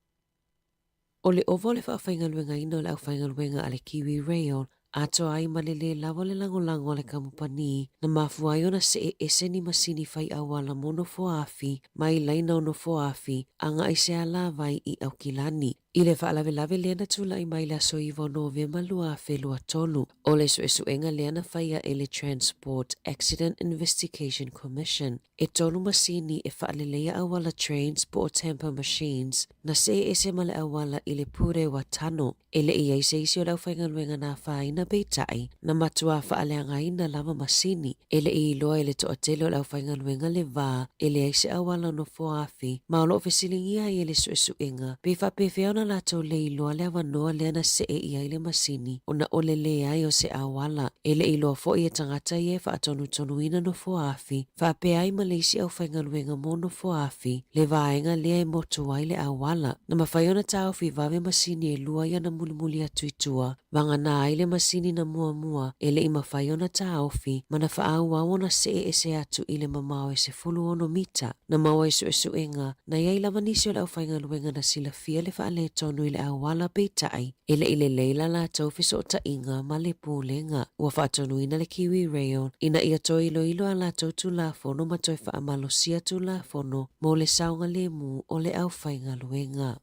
O le ovo le whaawhaingaluenga ina o le au whaingaluenga a le Kiwi Rail, Ato ai malele lawa le lango le kampani na mafua yona se eseni masini fai awala mono foafi mai laina ono foafi anga ise ala vai I aukilani. Ile whaalawelawe leana tula I mai la soivo November lua whelua tolu. Ole suenga leana whaia ele Transport Accident Investigation Commission. E tolu masini e whaalelea awala trains po o tamper machines na se ese male awala ile pure wa tano. Ele ia ise isi o lau whaingaluenga na whaina beitai na matua whaaleanga ina lama masini. Ele I loa ele to atele o lau whaingaluenga le vā ele ise awala no foafi maolo fesilingia ele suenga pe whapewheona la tau le iloa lea wanoa leana se ia ile masini o na ole lea ai o se awala. Ele iloa fo I e tangata ie whaatonu ina no foafi whapea ai Malaysia au whaingaluenga mo no foafi le vaenga lea motu ai le awala na mawhaiona tau fi vave masini e lua ia na mulimuli atuitua wangana ai le masini na mua ele I mawhaiona tau fi mana whaau wawona se ese atu ile mamao e se fulu ono mita na maua suenga na iai lavanisi o le au whaingaluenga na sila fia le whaale tonu ile awala beitai ele ile leila la tau fiso o tainga ma le pūlenga ua whaatonu ina le Kiwi Rail ina ia toi ilo ala tau tu la fono ma toi whaamalosia tu la fono mo le saunga le mu o le au whaingaluenga.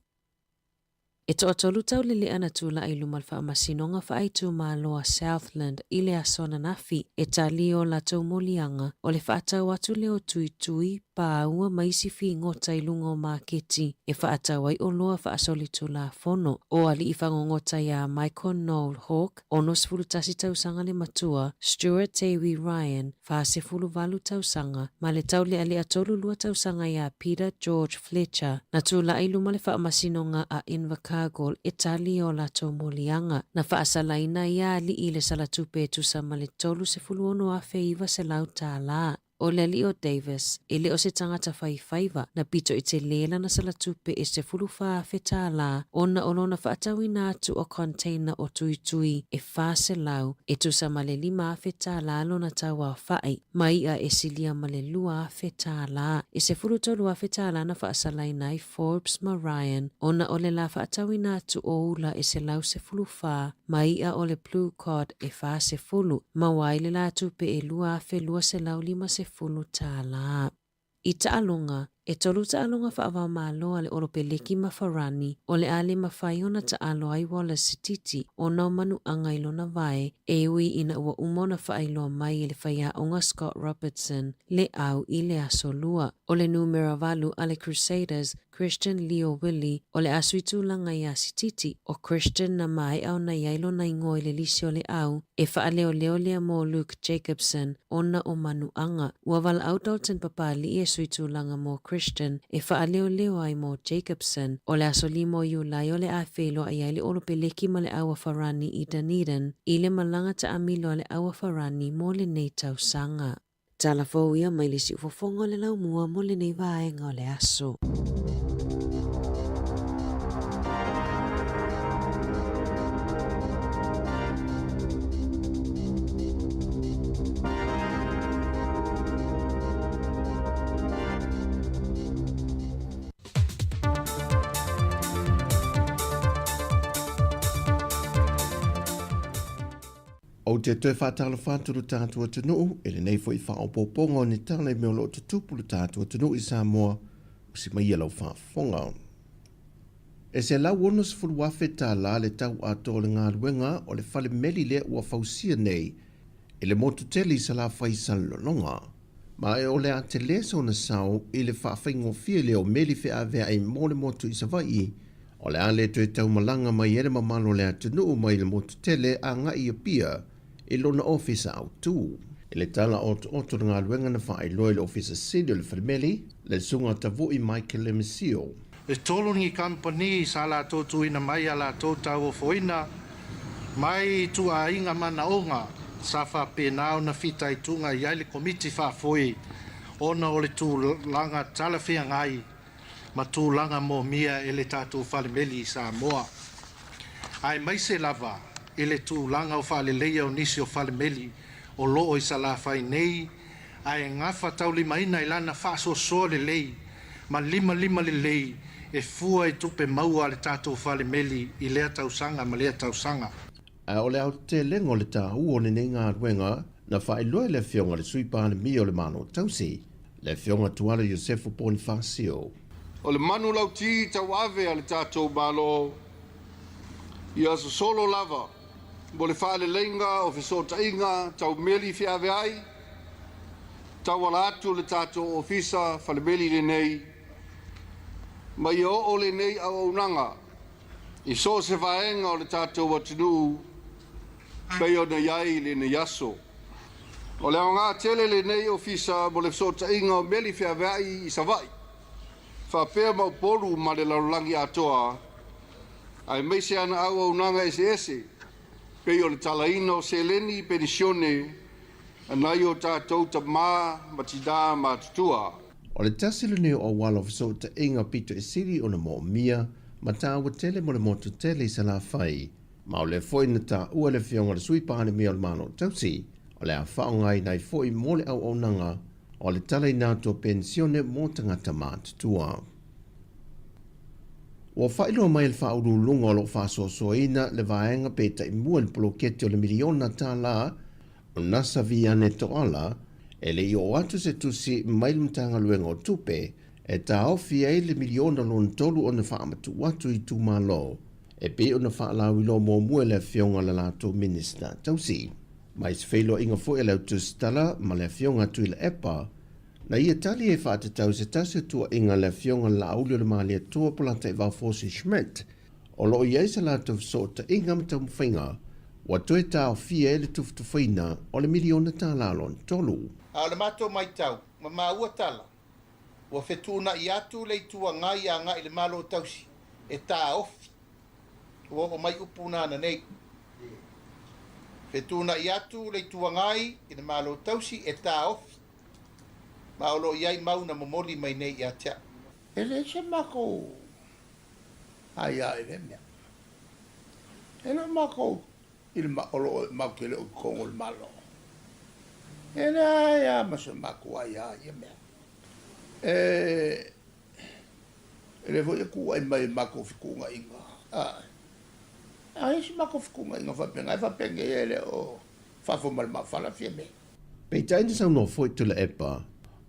E toa tolu tau lele ana tula I lumal whaamasinoga whaaitu maa loa Southland I le asona nafi e talio la tau molianga o le whaatau atu leo tui pa ua maisi fi ngota I lunga o maketi e whaatau ai o loa whaasoli tula fono o ali I whangongota ia Michael Noel Hawk ono sifulu tasi tausanga le matua Stuart Tawi Ryan whaasifulu valu tausanga ma le tau le ali atolu lua tausanga ia Peter George Fletcher na tula I lumale whaamasinoga a Invercargill e talio la tau molianga na whaasalaina ia li I le salatupe tusa ma le tolu sifulu ono a feiva se lau tāla. O le Leo Davis, ele o se tangata whaiwhaiva na pito I te lela na salatupe e se fulu whaafeta la ona olona whaatawina atu o container o tui e whaase lau e tusa male 5 afeta la lona tawa whai mai a e silia male 2 afeta la e se fulu tolu afeta la na whaasalaina I Forbes ma Ryan ona ole la whaatawina atu o ula e se lau se fulu wha mai a ole Blue Card e whaase fulu ma waile la tupe e 2 afe 2 se lau 5 se fulu tāla. I taalonga, e tolu taalonga whaava māloa le oro peleki mawharani o le ale mawhaiona taalo ai wala sititi o nau manu angailona vai e ui ina ua umona whaailoa mai e le whaia onga Scott Robertson le au I le asolua. O le numera valu ale Crusaders Christian Leo Willie o le asuitu langa ia sititi o Christian na mai au na yailo na ingo I le lisi o le au e whaaleo lea mo Luke Jacobson ona o manu anga. Uaval au Dalton papali e suitu langa mo Christian e whaaleo ai mo Jacobson o le asoli mo Iulai o le awhelo a iai le olo peleki ma le awa wharani I Dunedin I le malanga ta amilo le awa wharani mo le nei tausanga. Tala fōia mai le si ufofonga le lau mua mo le nei vaenga o le aso. O te tue whātala whāturu tātua tunu, ele nei fo I whaopoponga o ni tala I meolo o tutupulu tātua tunu I Sāmoa, o si mai alau whaafonga. E se lau ono se fulu wafe tā la le tau ato le ngā ruenga o le whale meli le ua whausia nei, ele motu teli sa la whaisal longa. Ma e o le a te lesa o na sao, I le whaafengo fia le o meli whea vea ai mole motu I Savai, o le a le tue tau malanga mai ere mamalo le a tunu mai le motu tele a ngai a pia, I lona ofisa au tu. I le tala oto ngā luenga na whaai loa le ofisa sidi o le whalimeli, le sunga tavu I Michael Emisio. E tolu ni kampani sa la tōtu ina mai a la tōtau o foina, mai tu a inga mana onga, sa wha pēnao na whita I tunga I aile komiti wha foi, ona o le tū langa talawhia ngai, ma tū langa mō mia e le tātou whalimeli I Sāmoa. Ai mai se lava, e le tūlanga o whaaleleia o nisi o whalemeli o loo I sa la whai nei, ai ngawha tau lima ina I lana whaaso soa le lei, ma lima le lei, e fua I tupe maua le tātou whalemeli I lea tausanga ma lea tausanga. A ole au te lengo le tā ua ne ngā ruenga na whae loe le whionga le suipāne mi o le mano tausi, le whionga tuala Iosefo Bonifacio. O le manu lau ti tau ave a le tātou malo, ia so solo lava, mo le whaale lenga o fesota inga, tau meli whiawe ai, tau ala atu le tātou ofisa, whale meli le nei, ma ia o le nei au aunanga, i so se whaenga o le tātou atinu, pei o na iai le na yaso. O le ngā tele le nei ofisa mo le fesota inga o meli whiawe ai i savai, whapea mau polu ma le laulangi atoa, ai meise ana au nanga ese, pei o le talaina o se leni penisione, anai o tātou ta mā matida mātutua. O le tasilune o wala fesota inga pito e siri o na mo mia, ma tā ua tele mo le motu tele i sa la whai, ma o le foi na tā ua le whionga le suipāne mi o le mano tausi, o le a whaongai nei foi mo le au nanga, o le tala i nātua pensione mō tangata mātutua. Wa whailua mai le whauru lunga o lo whasosoina le vaenga peta i mua le polokete o le miliona tā la, o nasa viane to ala, e le i o atu se tusi mai le mtanga luenga o tupe, e tā ofi ai le miliona lon tolu o na whaamatu watu i tu malo, e pe o na whaalau ilo mō mua le whionga la lato minister tausi. Mai se whailo inga fo e lau tu stala ma le whionga tu i le epa, na ia tali e whaatatau se tase tua inga le whionga la aulio le maalia tua polata i Valfosi Schmidt, o lo iei sa lato sota inga mta mwhainga, wa toe tā o fia e le tuftufaina o le miliona tā lalon tolu. A le mato mai tau, ma maua tala, wa whetuna i atu le tua ngai a ngai le malo tausi, e tā ofi, wa o mai upuna na nei. Whetuna i atu le tua ngai i le malo tausi, e tā ofi, ma o lo iai mauna momoli mai nei i atea. E le se mako ai ai le mea. E le mako il ma o lo mako le o kongo le malo. E le ai a ma se mako ai ai mea. E le voi ku ai mai mako fikunga inga. Ai se mako fikunga inga fa penga ele o fa fo mal ma fala fieme. Pei taini sa no foi tu le epa,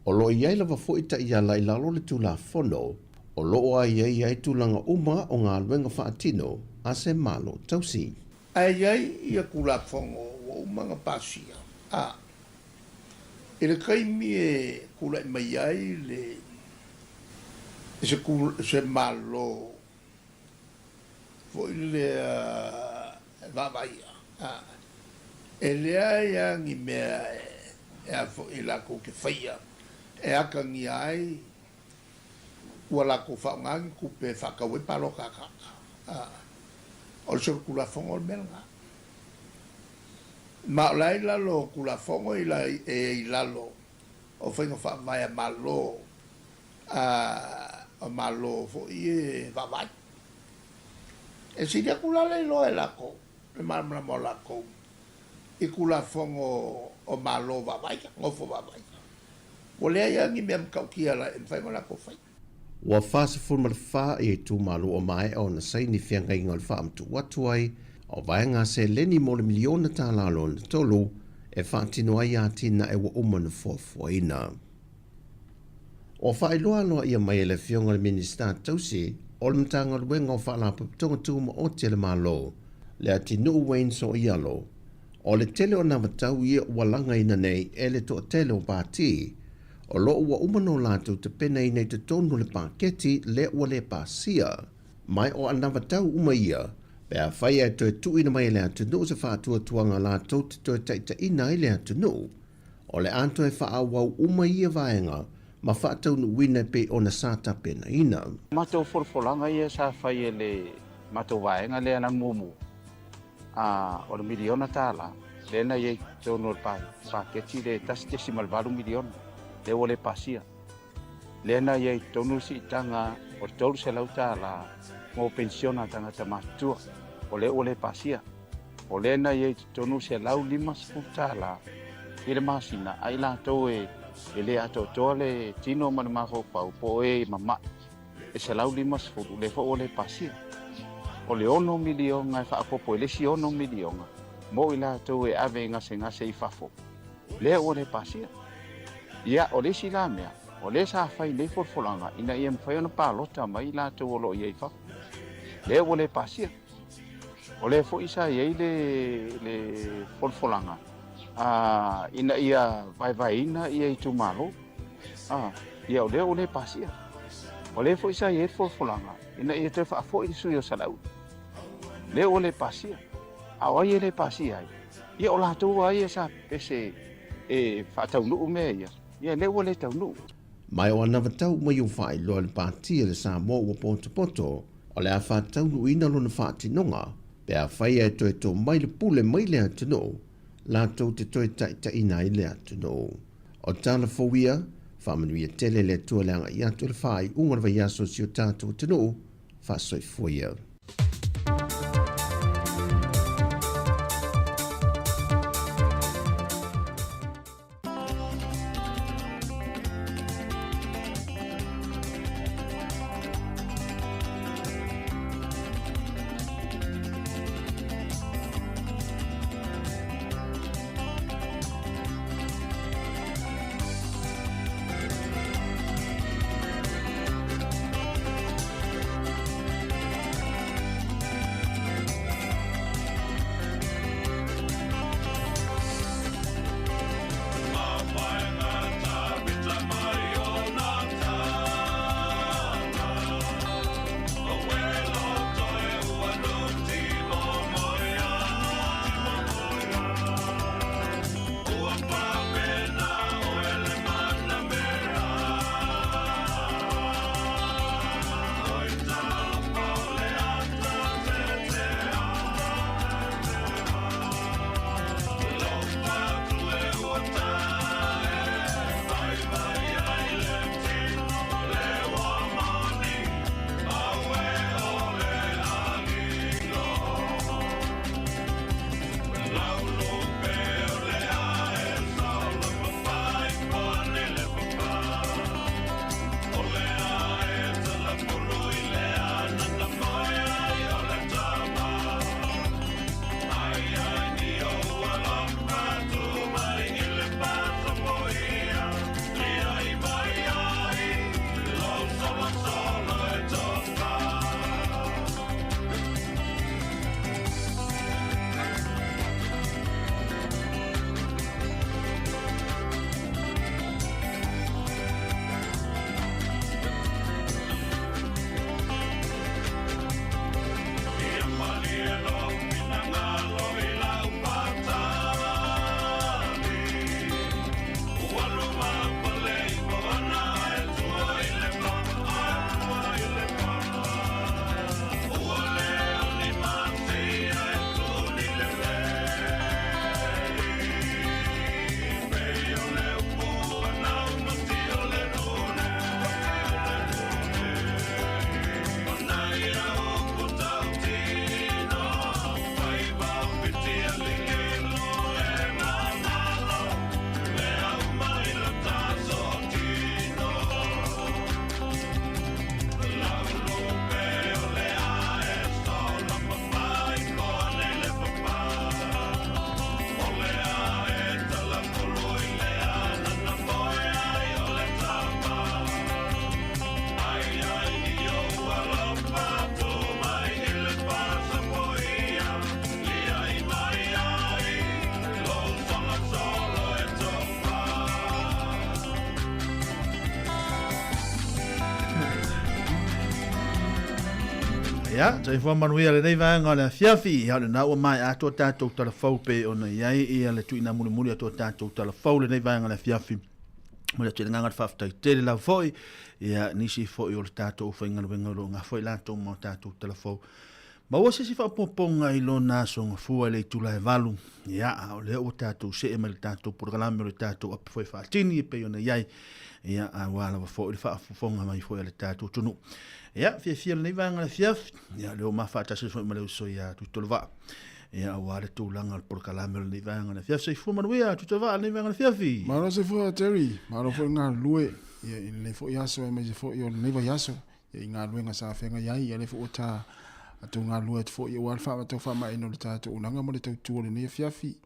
o lo iai lava foi ta ia lai lalo le tu la fono, o lo a iai tu langa uma o ngā luenga whaatino, a se malo tausi. Ai ia kula fongo o umanga pasia. E le kaimi e kula i mai ai le se malo foi le vavaia. E le ai angi mea e a fo i lako ke whaia. E aka ngi ai ua lako whaongangi kupe whakawe palo kakaka. O le soro kula fongo le melga. Ma o lai lalo kula fongo i lalo o whainga whaamaya malo o malo fo i e vavai. E siria kula le lo e lako, le maramara mo lako, i kula fongo o malo vavai, ngofo vavai. O lea iangi mea mkaukia la e mwhainga lako whai. Wa fasa fulma le wha e tu malu o mai o na saini whianga inga le wha amtu watuai, o vaenga se leni mo le miliona tā lalo le tolu, e whaatino ai atina e wa umana fuafuaina. O whaeloa loa ia mai le whionga le minister tausi, o le mtanga luenga o whaalapa pitonga tūma o te le malo, le atinu Wayne so ialo, o le tele o namatau ia walanga ina nei e le to tele o pāti, o lo ua umano lātou te pena i nei te tonu le pāketi le ua le pāsia, mai o anavatau uma ia, pēr whaia e toi tuina mai le atunu se whātua tuanga lātou te toi taita ina i le atunu, o le anto e whaawau uma ia vaenga, ma whaatau nu wina pe o na sāta pena ina. Matou forfolanga ia sa whaia le matou vaenga le ana mumu, o le miliona tāla, le na iei tonu le pāketi le tasi tesimal valu miliona. Le ole pasia. Le na iei tonu si tanga o tolu se lauta la mo pensiona tanga tamatua. O le ole pasia. O le na iei tonu se lau lima sputa la ile masina ai la to e le ato tole tino man maho pau po e mama. E se lau lima sputa le fo ole pasia. O le ono miliona fa popo le si ono miliona. mo i lātou e ave ngase i fafo. Lea o le pasia. Ia o le sila mea, o le sa fai le forfolanga, ina ia mwhai ona pālota mai lātou o lo ia i fafo. Lea o le pasia. O le fo isa iei le forfolanga. Ina ia vai ia i tumalo. Ia o le pasia. O le fo isa iei forfolanga, ina ia te fo i sui o salau. Lea o le pasia. Awai e le pasia ai. Ia o lātou ai e sa pese e whataunu mea ia. Ia le o le taunu. Mai o ana vatau mai o whai loa le pātia le Sāmoa ua poto, o le a whataunu ina lona whātinonga, pe a whai e toi tō mai le pule mai le atuno, lātou te toi ta ina i le atuno. O tāna fōwia, whamanuia tele le tua leanga i atu le whai ungar vai aso si o tātou atuno, whasoi fōia. Ya, tai fo manuia le nei vanga le fiafi, ya le na o mai a to tatou telefou pe ona iai ia le tuina muli a to tatou telefou le nei vanga le fiafi. Mo le tele nganga faftai tele la foi, ia nisi foi o le tatou fainga le ngalo nga foi la to mo tatou telefou. Ma o se si fa poponga i lona songa fua le tula e valu. Ya, o le o tatou se e le tatou programa le tatou ap foi fa tini pe ona iai. Ia a wala wa foi le fa fonga mai foi le tatou tunu. Ia, fia nei vanga le fiaf, ia leo mawhata se foi maleu so ia tutolva. Ia wale tūlanga por kalame nei vanga le fiaf, se fu manuia tutolva nei vanga le fiafi. Maro se fu Terry, maro foi ngā lue, ia le fo yaso e mai se fo ia nei va yaso, ia ngā lue ngā sa fenga iai, ia le fo ta atu ngā lua te fo i wal wha matau wha mai no le tātou unanga mo le tau tua le nea fiafi.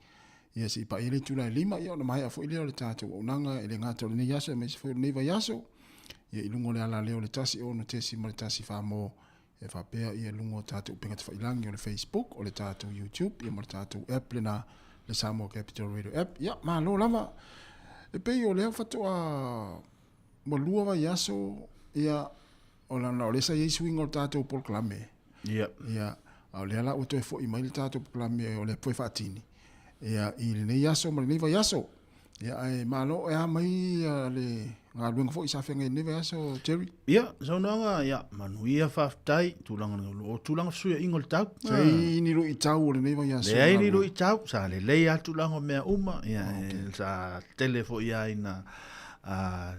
Ia si pa ele tula e 5 ia o na mai a fo i leo le tātou unanga e le ngātou le nei aso e meisi fo i le nei vai aso. Ia ilungo le ala leo le tasi o no tesi mo le tasi wha mo e wha pea ia lungo tātou penga te whailangi o le Facebook o le tātou YouTube ia mo le tātou app le na le Sāmoa Capital Radio app. Ia maa lo lava e pei o leo whatua mo lua vai aso ia o lana o lesa iei swing o le tātou polklame. Ia o le ala o toi fo i mai le tātou polklame o le poe whaatini. Ia i le nei aso mo le nei vai aso. Ia ai malo e a mai le ngā luenga fo i sa whenga i nei vai aso Jerry. Ia, saunanga, ia, manuia whaftai, tūlanga suia ingo le tau. Sei ni ro i tau o le nei vai aso. Lei ni ro i tau, sa le lei atu lango mea uma, ia, sa telefo ia ina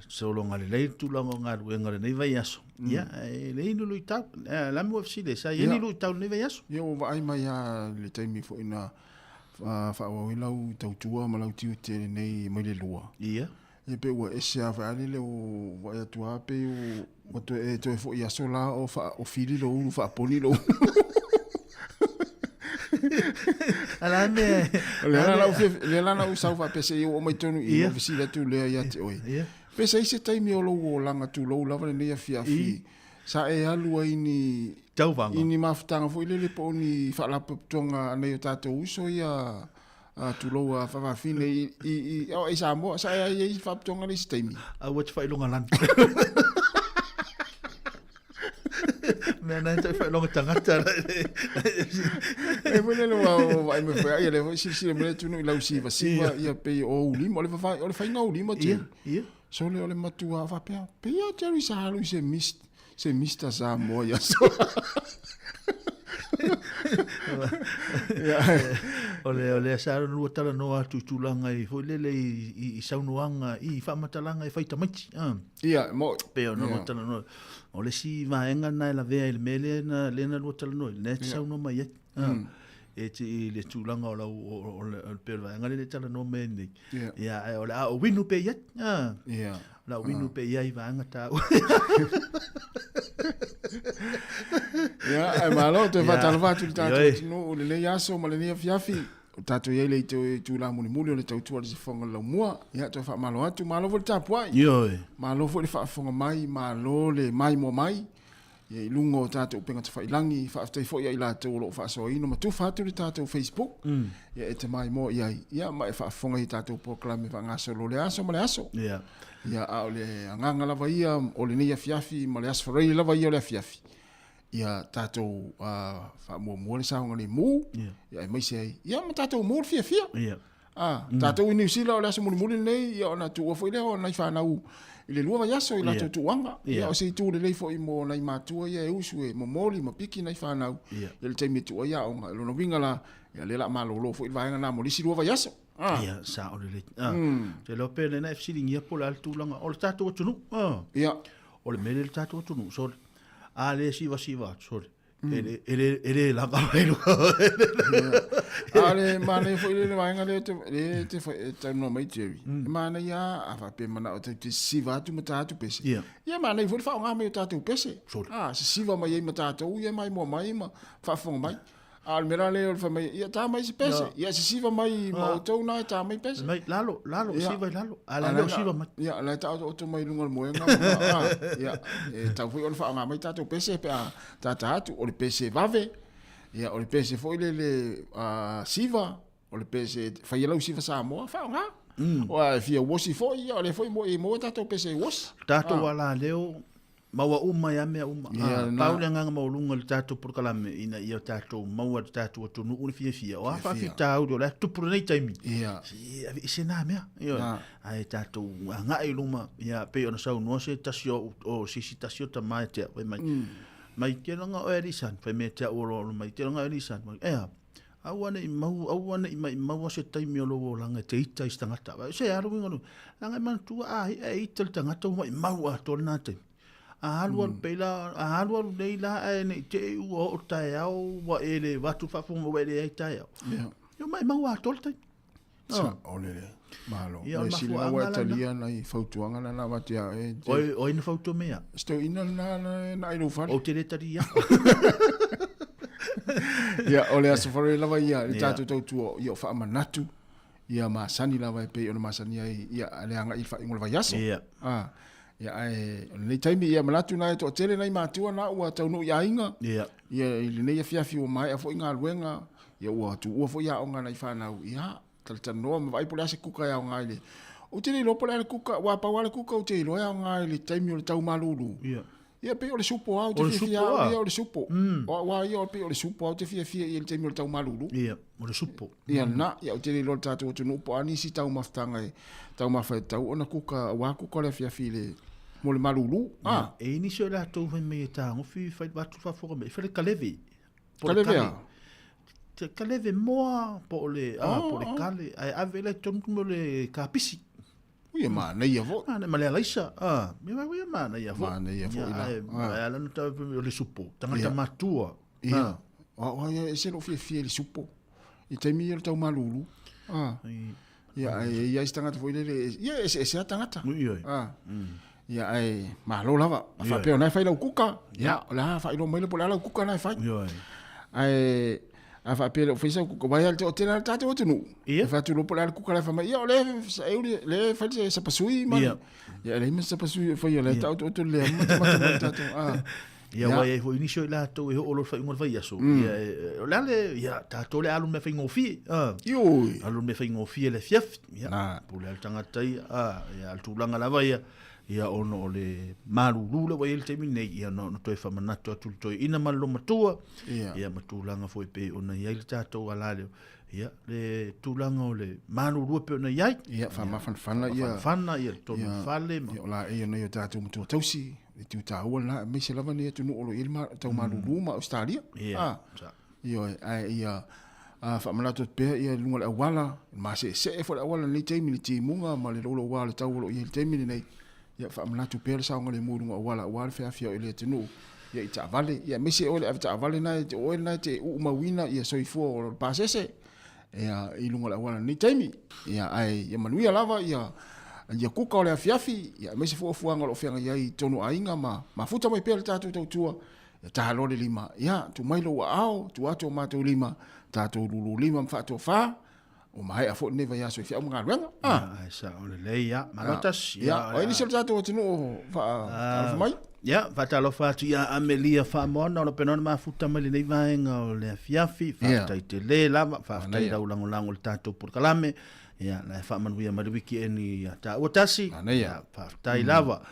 saulonga le lei tūlanga ngā luenga le nei vai aso. Ia, lei ni ro i tau, lamu afsile, sa ia ni ro i tau nei vai aso. Ia o vai mai a le taimi fo ina whaawau lau tautua ma lau tiu te nei mai le lua. Ia. E pe ua ese a whaare le o wai atua pe o wato e toi fo i aso la o whiri lo uru whaaponi lo uru. Ala me. Le lana u sau whaapese i o mai tonu i o visi la tu lea ia te oi. Pesa i se taimi o lo o langa tu lo lava le nei a fiafi. Sa e alua ini tauvanga ini mafutanga fo ile le po ni whaalapa tonga nei o tātou uso ia tuloa whawawhine i Sāmoa sa e i whaapatonga le steimi. A wach whailonga lan. Mea nai tai whailonga tangata. E mwene lo wai me whea ia le sisi mele tunu i lau siwa ia pe o ulima o le whainga ulima te. Ia. So le o le matua whapea. Pe ia Jerry sa halu se Mr. Sāmoa ia so. Ole asaro lua tala noa tutulanga i hoilele i saunuanga i whamatalanga i whaitamaiti. Ia, mo. Peo no tala noa. Ole si vaenga nai la vea i le mele na lena lua tala noa. Le saunua mai et. E te i le tūlanga o lau o le peo vaenga le tala noa me nei. Ia, ole a o winu pe et. Ia. La winu pe ia i vaenga tau. Ia, e malo, te whatala watu li tātou tino o le lei aso ma le nea fiafi. O tātou iei lei te tūla muli o le tautua le se whonga lau mua. Ia, te wha malo atu, malo vo le tāpuai. Ioi. Malo vo le whaafonga mai, malo le mai mo mai. Ia, i lungo o tātou penga te whailangi, whaaftai fo ia i lātou lo whaasoa ino. Ma tu whātou le tātou Facebook. Ia, e te mai mo iai. Ia, ma e whaafonga i tātou proklame whangaso lo le aso ma le aso. Ia. Ia, a o le anganga lava ia, o le nei fiafi, ma le asfarei lava ia o le fiafi. Ia tātou whaamua le saonga le mū. Ia, e mai se ai. Ia, ma tātou mū le fia. Ia. Tātou i New Zealand o le asa muli nei, ia o na tu wafo i leo, nai whanau. I le lua vai aso i lato tuanga. Ia, o se i tū le lei fo i mo nai mātua ia e usu e mo moli, ma piki nai whanau. Ia le taimi tua ia o ngā lona winga la, ia le la malolo fo i vaenga nā mo lisi lua vai aso. Ia, sa o le le. Te leo pēle na FCD ngia po le altūlanga. O le tātou atunu. Ia. O le mele le tātou atunu. Sore. A le siva sore. Ele langa vailu. A le mane fo i le vaenga le te taunua mai Jerry. Mane ia a whape mana o te siva atu ma tātou pese. Ia mane fo i whaonga mai o tātou pese. Se siva mai ei ma tātou, ia mai mua mai ma whaafonga mai. Al mera le o famai ia ta mai se pese. Ia se siva mai ma o tau na ta mai pese. Mai lalo, siva lalo. Ala le siva mai. Ia la ta o to mai lunga moenga. Ia e ta foi on fa nga mai ta to pese pe ta atu o le pese vave. Ia o le pese foi le siva o le pese fa ia lo siva Sāmoa fa nga. O a fia wosi foi ia o le foi mo ta to pese wos. Ta to ala leo maua uma ya mea uma. Paule nganga maulunga le tātou porkalame ina ia tātou maua le tātou atunu uri fia. O awha fita au le tupura nei taimi. Ia. Se nā mea. Ai tātou ngai luma. Ia pei ona sau noa se tasio o sisi tasio ta mai tea. Mai te langa o erisan. Pai me tea oro mai te langa o erisan. Ea. Auana i mau se taimi o logo langa te ita i stangata. Se aro winga nu. Langa i mantua e ita le tangata i mau a tōna nā taimi. A halua leila e ne te ua o tae au wa ele watu whafunga wa ele ai tae au. Yo mai mau a toltai. Sa olele. Malo. Ia sila wa talia na i fautuanga na wate a e. Oi na fautu mea. Sto ina na ilo fale. O te re taria. Ia o le asofare lava ia le tātou tautua ia o whaamanatu ia masani lava e pei o na masani ai ia le anga i whaingola vai aso. Ia ai le taimi ia manatu na e to tele nei matua na ua taunu ia inga. Ia i le nei fiafi o mai a fo inga luenga ia ua tu ua fo ia o ngana i whanau ia talatanoa ma vai pole ase kuka ia o ngai le. O tele lo pole ale kuka wa pa wale kuka o tele lo ia o ngai le taimi o le tau malulu. Ia pe o le supo au te fia ia o le supo. Wa ia pe o le supo au te fia ia le taimi o le tau malulu. Ia o le supo. Ia na ia o tele lo tatu o tunu po ani si tau maftanga e tau mafai tau ona kuka wa kuka le fia le mo le malulu. E ni so la tau vai me ta ngo fi fai batu fa fo me fa le kalevi. Kalevea. Te kaleve moa po le po le kale ai ave le tonu mo le kapisi. Ia ma nei avo. Ne ma le laisa. Me vai ia ma nei avo. Ma nei avo ila. Ala no ta le supo. Tanga matua. Ia. Ia se lo fie le supo. I te mi le tau malulu. Ia ia stanga foi le ia se tangata. Ia ai ma lo lava. Fa pe ona fai la kuka. Ia la fai lo mai le pola la kuka na fai. Ai a fa pele ofisa ku vai al te na tate o tunu fa tu lo pola ku kala fa ia le fa se pasui ma ia le me se pasui fa ia le ta o tu le ma ia vai ho inicio la to e o lo fa ngol vai aso ia la le ia ta to le alu me fa ngofi yo alu me fa ngofi le fief ia pola al tanga tai ia al tu langa la vai ia ono le marulula wa ele temi nei ia no toi fa manato tu toi ina malo matua ia matulanga foi pe ona ia le tato alale ia le tulanga o le marulua pe ona ia fa mafana ia to fale ia la ia no ia tato mutu tausi tu ta wala me se lava nei tu no o ilma tau marulu ma Australia ia ia fa manato pe ia lunga le wala ma se fo le wala ni temi ni timunga ma le lo wala tau lo ia temi nei ia fa manatu pele sa ngale murunga wala fa fia ile tenu ia ita vale ia mese ole ata vale na o na te u mawina ia soifo o pasese ia ilunga la wala ni taimi ia ai ia manuia lava ia kuka ole afiafi ia mese fo fuanga lo fianga ia tonu ainga ma futa mai pele tatu tua ia ta lole lima ia tu mai lo ao tu ato ma tu lima tatu lulu lima fa to fa o mai a fo ne vai aso fia mga ruenga sa o le leia malotas o ini se tato o tinu fa mai va talo fa tu ia Amelia fa mona o penon ma futa mai nei vaenga o le fiafi fa tai te le lava fa tai da ulango lango tato por kalame ia la fa man via marwiki eni ta o tasi fa tai lava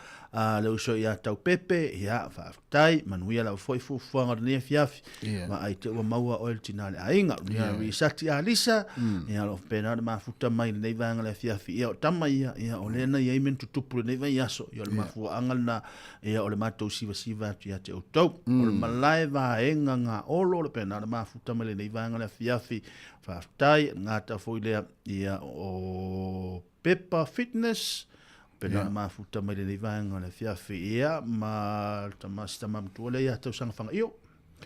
le uso ia tau pepe ia fa tai manuia la foi fuanga ne fiafi ma ai te o maua o el tinale ainga ia risati alisa ia lo pena ma futa mai nei vanga le fiafi ia tama ia o le na ia men tutupu nei vai aso ia le mafu angal na ia o le mato siva ia te o tau o le malai va enga nga olo le pena ma futa mai nei vanga le fiafi fa tai ngata foi le ia o Peppa Fitness pena ma futa mai le vanga le fiafi ia ma tamasta mam tu le ia tau sanga fanga io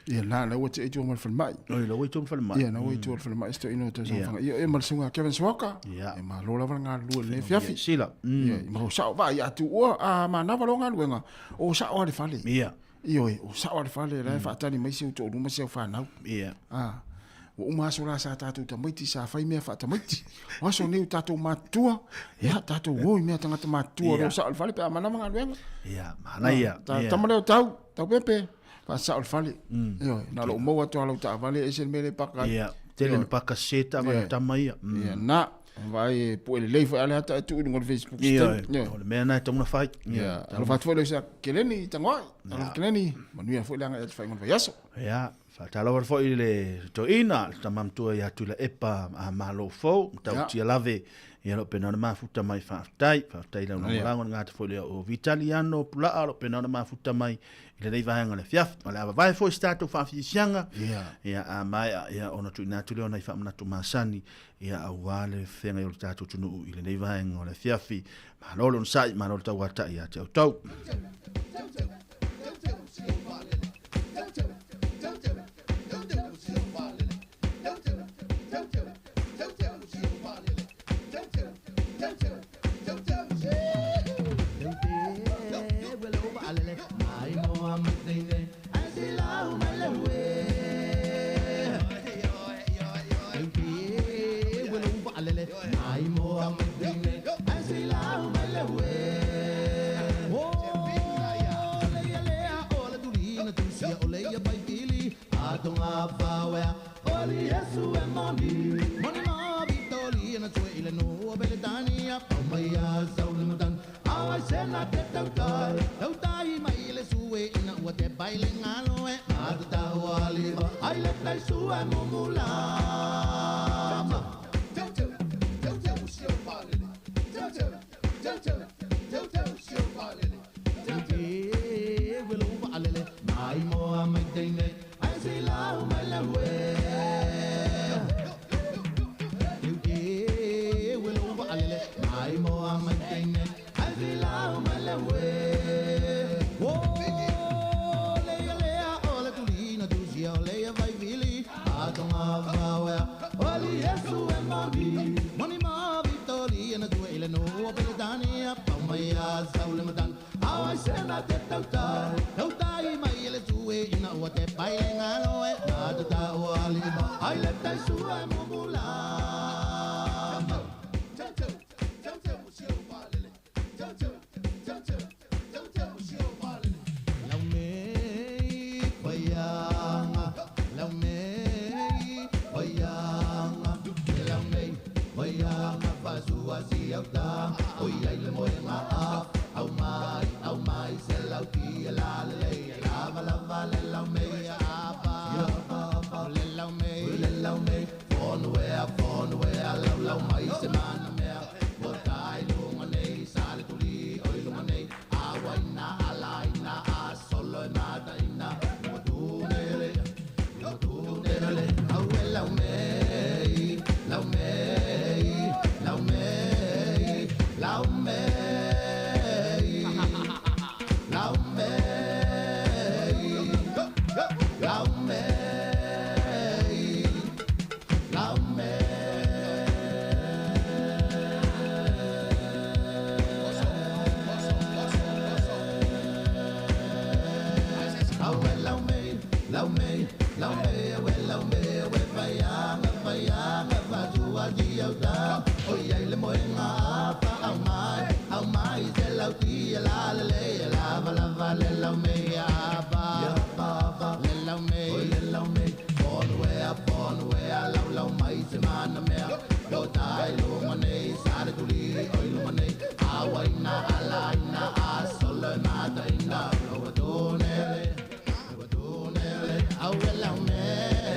ia na o te tu mal mai oi lo tu mai ia na o tu mai sto ino tau sanga fanga io e mal sunga Kevin Swaka e ma lo la vanga lu le fiafi sila ma sa va ia tu o ma na va lo nga luenga o sa o le fale ia io o sa o le fale la fa tani mai se tu ma se fa na ia o maso la sa tatu tamaiti sa fai mea fa tamaiti waso ni tatu matua ya tatu wo mea tanga matua ro sa alfale pe amana manga luenga ya mana ya tamale tau pepe fa sa alfale yo na lo mo to ala ta vale ese mele paka ya tele paka seta va tamai ya na vai po le leif ala ta tu no Facebook ya o me na tamo na fai ya ala fa tfole sa keleni tangoi ala keleni manuia fo langa et fai ngon vayaso ya fa tala war fo ile to ina tamam tu ya tu la epa a malo fo ta ti lave ia lo pena ma futa mai fa tai la no lango ngata fo le o vitaliano pula lo pena ma futa mai ile dei vai ngale fiaf ala vai fo stato fa fianga ia a mai ia ona tu na tu le ona fa na tu masani ia awale fenga yo tato tu no ile dei vai ngale fiafi ma lo sai ma lo ta wata ia te tau ole ya bai fili atonga fawa oli yesu e moni ma vitoli na tue ile no beletania pamaya saulmatan awa sena te tautai mai ile sue ina uate baile ngalo e mata wali ai le tai sue mumula Ai moa mai teine, ai se lau mai la we. You ke will over alele, ai moa mai teine, ai se lau mai la we. Oh, leia lea ola tulina tuzia leia vai vili, atonga vawe. Oli Yesu e moni ma vitoli na tu ele no beledania, pamaya saulemadan. Ai sena te tautai mai ele tue ina ua te paile ngalo e nata ta wali ai le tai sua e mumula lau mei waianga lau mei waianga lau mei waianga fasua si au ta oi ai le moenga a au mai se lau ki la le lava le lau me apa le lau me phone where lau mai se mana me o tai lu mane sale tuli oi lu mane awai na alai na a solo na daina mo tu nele au lau me Oh, well,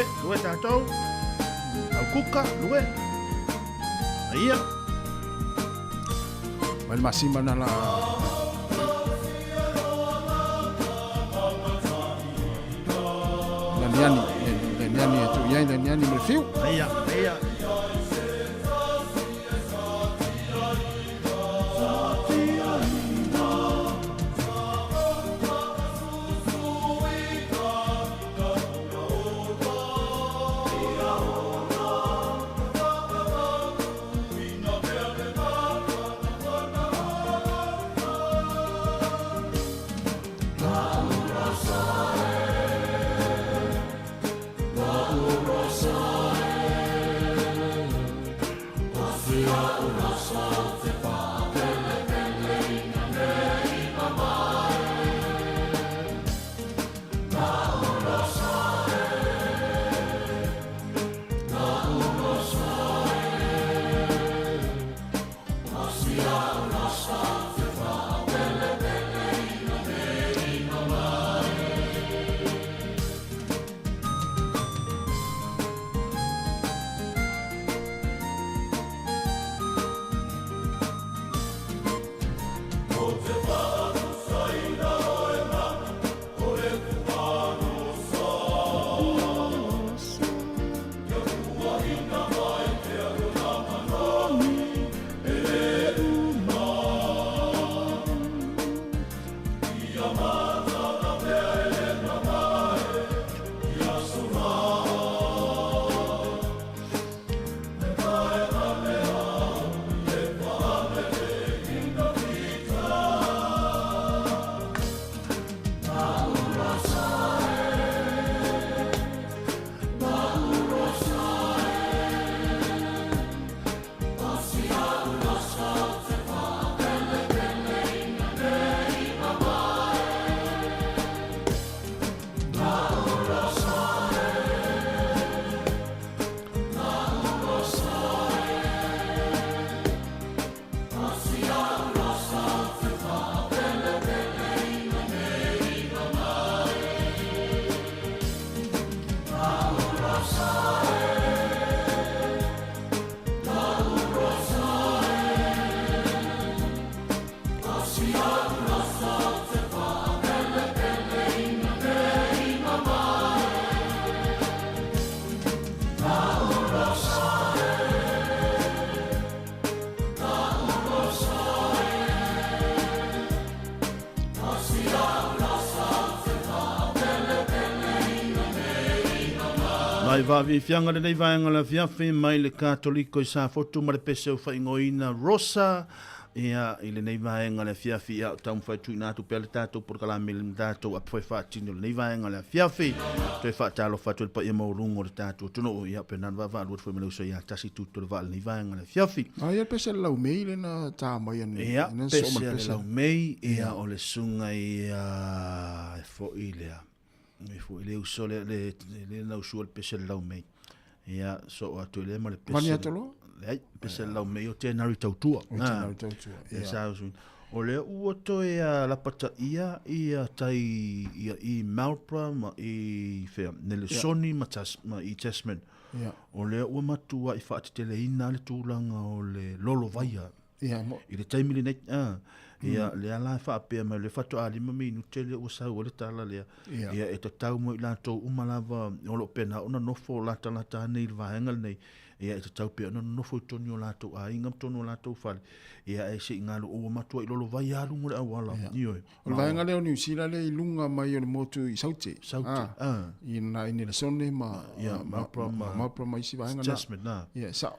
lue tātou. Au kuka, lue. Ia. Mai masima na la Niani tu yai niani me fiu. Ia. Mai vavi fianga le nei vaenga la fiafi mai le katoliko I sa fotu ma le pese o whaingoina Rosa ia I le nei vaenga le fiafi ia tau mwhaitu I nātu pia le tātou por kalame le tātou a pwai whaatino le nei vaenga le fiafi toi whaatalo whatu le pa ia maurungo le tātou tuno ia penan vava aluat fwai meleusa ia tasi tuto le vale nei vaenga le fiafi ia pese le lau mei le na tā mai anu ia pese le lau mei ia o le sunga ia e fo I lea me fu ile uso le na uso le pese lau mei ia so atu le ma le pese mani atolo ai pese lau mei o te nari tautua ia sa uso o le uoto ia la pata ia tai ia I Malpra ma I fea nele soni ma I Tasman o le ua matua I whaatitele ina le tūlanga o le lolo vaia I le taimile nei ia le ala fa pe ma le fato ali mami no tele o sa o le tala le ia e tau mo I lato umalava o lo pena ona no fo la tala ta nei va hangal nei ia e tau pe ona no fo toni o lato a inga toni o lato fa ia e se ngalo o matua I lolo vai alu mo wala io o vai ngale o New Zealand le lunga mai o motu I saute ina ina le sonne ma ia ma pro mai si vai ngana Jasmine na ia sa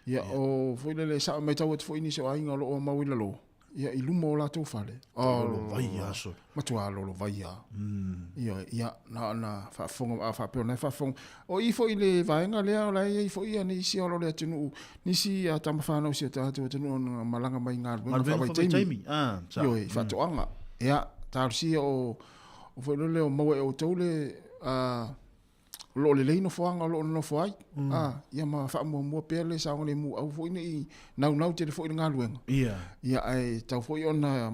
ia o foi le sa mai tau foi ni so ainga lo o mawila lo ia I lumo la tau fale lo vai aso matua lo vai ia na fa fonga fa pe na fa fonga o I foi le vaenga le ala I foi ia ni si o le tunu ni si a tama fa no si ta tunu malanga mai ngal fa vai taimi yo fa toanga ia tar si o foi le o mawe o tole lo le leino foanga lo no foai ia ma fa mo pele sa ngole mu au fo ni nau te fo nga luenga ia ai tau fo ona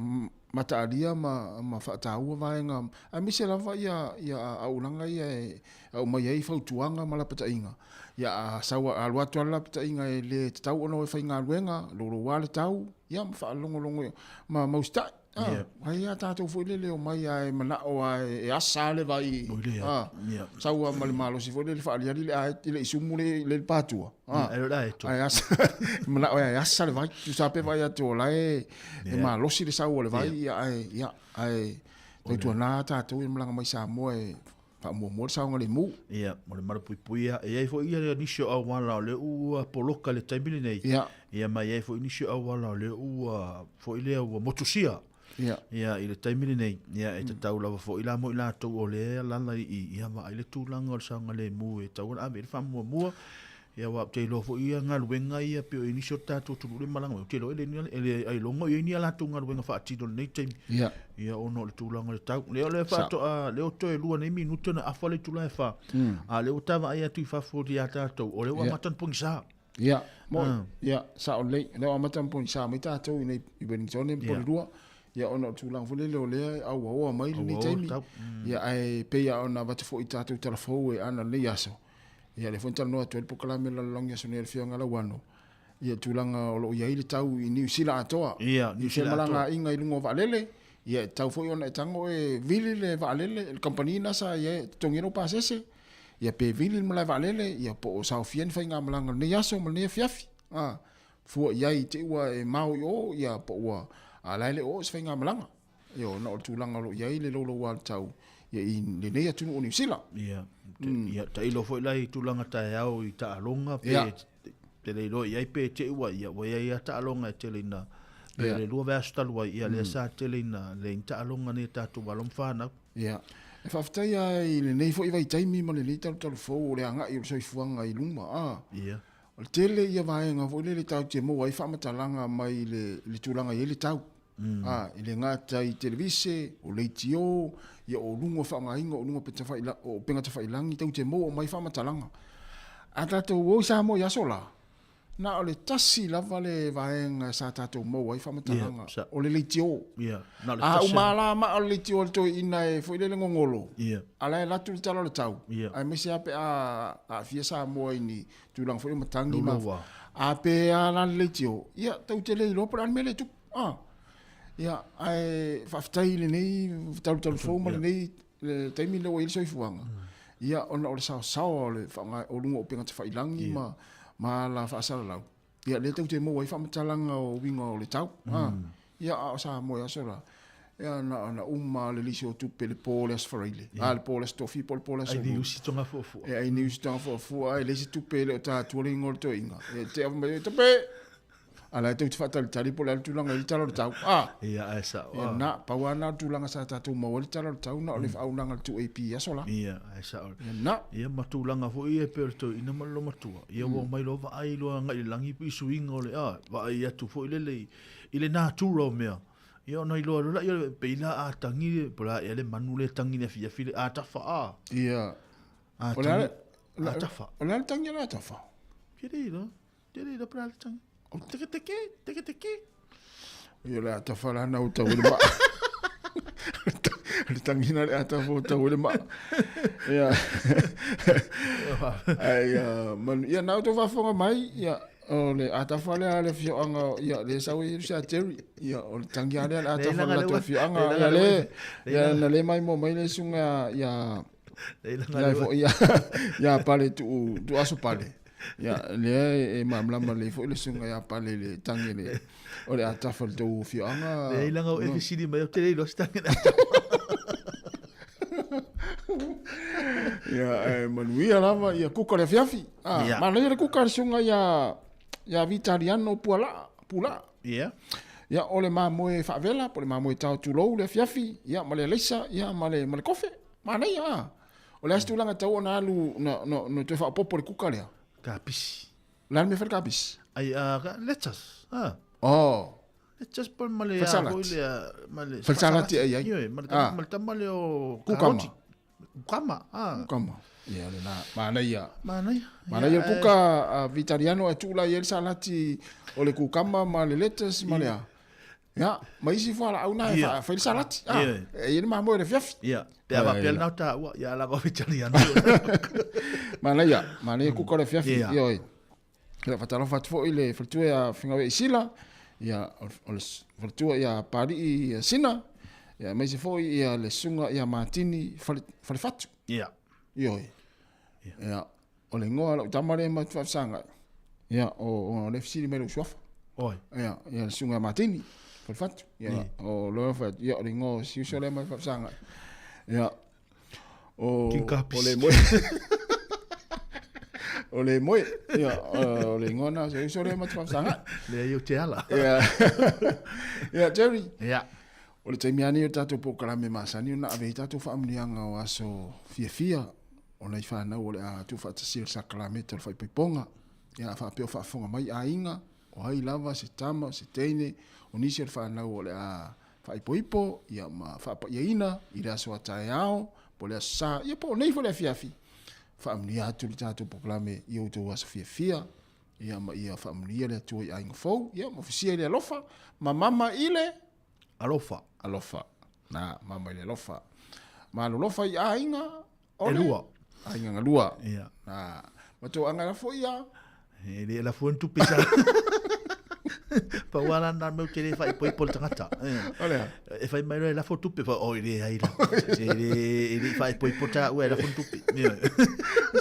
mata alia ma fa ta u vaenga a mi se la va ia au langa ia au mai ai fa tuanga mala pata inga ia sa wa alwa to la pata inga le tau ona fa nga luenga lo wale tau ia fa longo ma usta ai ata to fo le o mai ai mana o ai asa le vai sa wa mal malo si fo le fa ali le isumule le patua ai asa mana o ai asa le vai tu sape vai to la e malo si le sa o le vai ai to na ta to i mlanga mai Sāmoa e fa mo sa ngale mu mo le mara pui e ai fo ia le nisho au wala le u poloka le taimile nei ia mai ai fo nisho au wala le u fo ile u motusia ia ile taimile nei ia e tau lava fo ila mo ila to o le lana ia ma ile tu langa o sanga le mu e tau na me fa mo ia wa te lo fo ia ngal wenga ia pe ini shota to le malanga te lo ele ai longo ia ni ala tu ngal wenga fa ti do nei taim ia ono le tu langa le tau le fa to le o to e lua nei minuto na afa le tu la fa le o tava ia tu fa fo dia ta to o le wa matan pungsa ia mo ia sa o le o matan pungsa mai ta to nei i Wellington po lua ia ona tulang fole le au mai ni taimi ia ai pe ia ona va te fo ita tu telefo e ana le yaso ia le fonta no atu pokala me la longa so ne fio ngala wano ia tulanga o lo ia ile tau i New Zealand atoa ia New Zealand malanga inga i lungo valele ia tau fo ona tango e vili le valele el company na sa ia tongiro pasese ia pe vili mala valele ia po sa fien fa inga malanga ne yaso me ne fiafi fu ia i te wa e mau yo ia po wa ala le o sfenga malanga yo no tulanga lo ia ile lo wa tau ia i le nei atu o New Zealand ia ta ilo foi lai tulanga ta au i ta alonga pe te le lo ia pe te wa ia ta alonga te le na pe le lo va sta lo ia le sa te le na le ta alonga ne ta tu balom fana ia e fa fta ia i le nei foi vai taimi mo le le ta fo le anga i so fuanga i luma ia o tele ia vai nga vo le tau te mo vai fa matalanga mai le tulanga i le tau ile ngata i televise o le tio ia o lungo fa nga ingo o lungo peta fa ila o penga fa ilangi tau te mo o mai fa matalanga ata to wo Sāmoa ya sola na o le tasi lava le vaenga sa tatou mo ai fa matalanga o le tio na le tasi o mala ma o le tio to ina e foi le ngongolo ala la tu talo le tau ai me se ape a fia Sāmoa ini tu lang foi matangi ma ape ala le tio ia tau te le lo pra mele tu ia ai faftai le nei tau fo ma le nei le taimi le o il soifuanga ia ona o le sao le fa o lungo penga te failangi ma la fa sala lau ia le tau te mo ai fa matalanga o winga o le tau ia o Sāmoa ya sola ia na uma le lisi o tupe le poles farile le poles tofi poles ai ni usi tonga fo ai ni usi tonga fo ai le si tupe le ta tuole ngol to inga te ava te pe ala te fatal tali po le tulanga i talo tau ia esa na pawana tulanga sa tatu mo le talo tau na le faunanga tu AP ya sola ia esa na ia matulanga fo ia perto ina malo matua ia wo mai lo va ai lo ngai langi pi swing ole va ia tu fo ile na turo mea ia no ilo la ia pe ila a tangi pola ia le manule tangi ne fia fili a tafa ia ola tafa ola tangi la tafa kiri lo pra tangi o teke io le tafa la na uta wile ma le tangi na le tafa uta wile ma ia ai man ia na uta va fonga mai ia o le atafa le fio anga ia le sawi sa teri ia o tangi ale atafa le fio anga ia na le mai mo mai le sunga ia ia pale tu aso pale ia le mamla le fo le sunga ia pale le tangi le o le atafa le tu fio anga le langa o FCD mai o tele lo stangi ia manuia lava ia kuka le fiafi ma le kuka sunga ia vitaliano pula ia ole mamoe favela po le mamoe tau tulou le fiafi ia ma le leisa ia ma le kofe ma nei ole astulanga tau na alu no te fa popo le kuka le kapis la me fer kapis ai let's let's por male male falsalati ai mal tamale o kukama Ia le na mana ia. Mana ia kuka vitariano e tula ia salati o le kukama ma le lettuce ma le a. Ia, ma isi fala au na fa le salati. Ia le mamo le fiafi. Ia, pe ava pe na ta wa ia la go vitariano. Mana ia kuka le fiafi ia oi. Ia fatalo fatfo ile fatu ia finga isila. Ia o le fatu ia pari ia sina. Ia mai se foi ia le sunga ia matini fale fatu. Ia. Ia oi. Ia, o le ngoa la tamare ma tfasanga. Ia, o le fisili me lo swafa. Oi. Ia sunga matini. Fatu. Ia, o lo fa ia o le ngoa si sole ma tfasanga. Ia. O le moe. O le moe. Ia, o le ngona si sole ma tfasanga. Le yo te ala. Ia. Ia, Jerry. Ia. O le taimiani o tatou pokalame masani o na ave tatou whaamnianga o aso fia. O nei whanau o le a tu whaatasil sakalamete o le whaipiponga. Ia whaapeo whaafonga mai a inga. O hai lava, se tama, se teine. O nisi o le whanau o le a whaipoipo. Ia ma whaapa ia ina. I le aso atae ao. Po le aso sa. Ia po nei fo le fiafi. Whaamnia atu le tatou pokalame i o tau aso fia. Ia ma ia whaamnia le atu i a inga fau. Ia ma fisia le alofa. Ma mama ile. Alofa. Na mama ile alofa. Ma alofa i a inga. E lua. Ainga ngalua. Ia. Na mato anga la foia. Ele la fon tu pesa. Pa wala na me tele fai poi pol tangata. Olha. E fai mai la fon tu pe o ile ai la. Ele fai poi pota o la fon tu pe.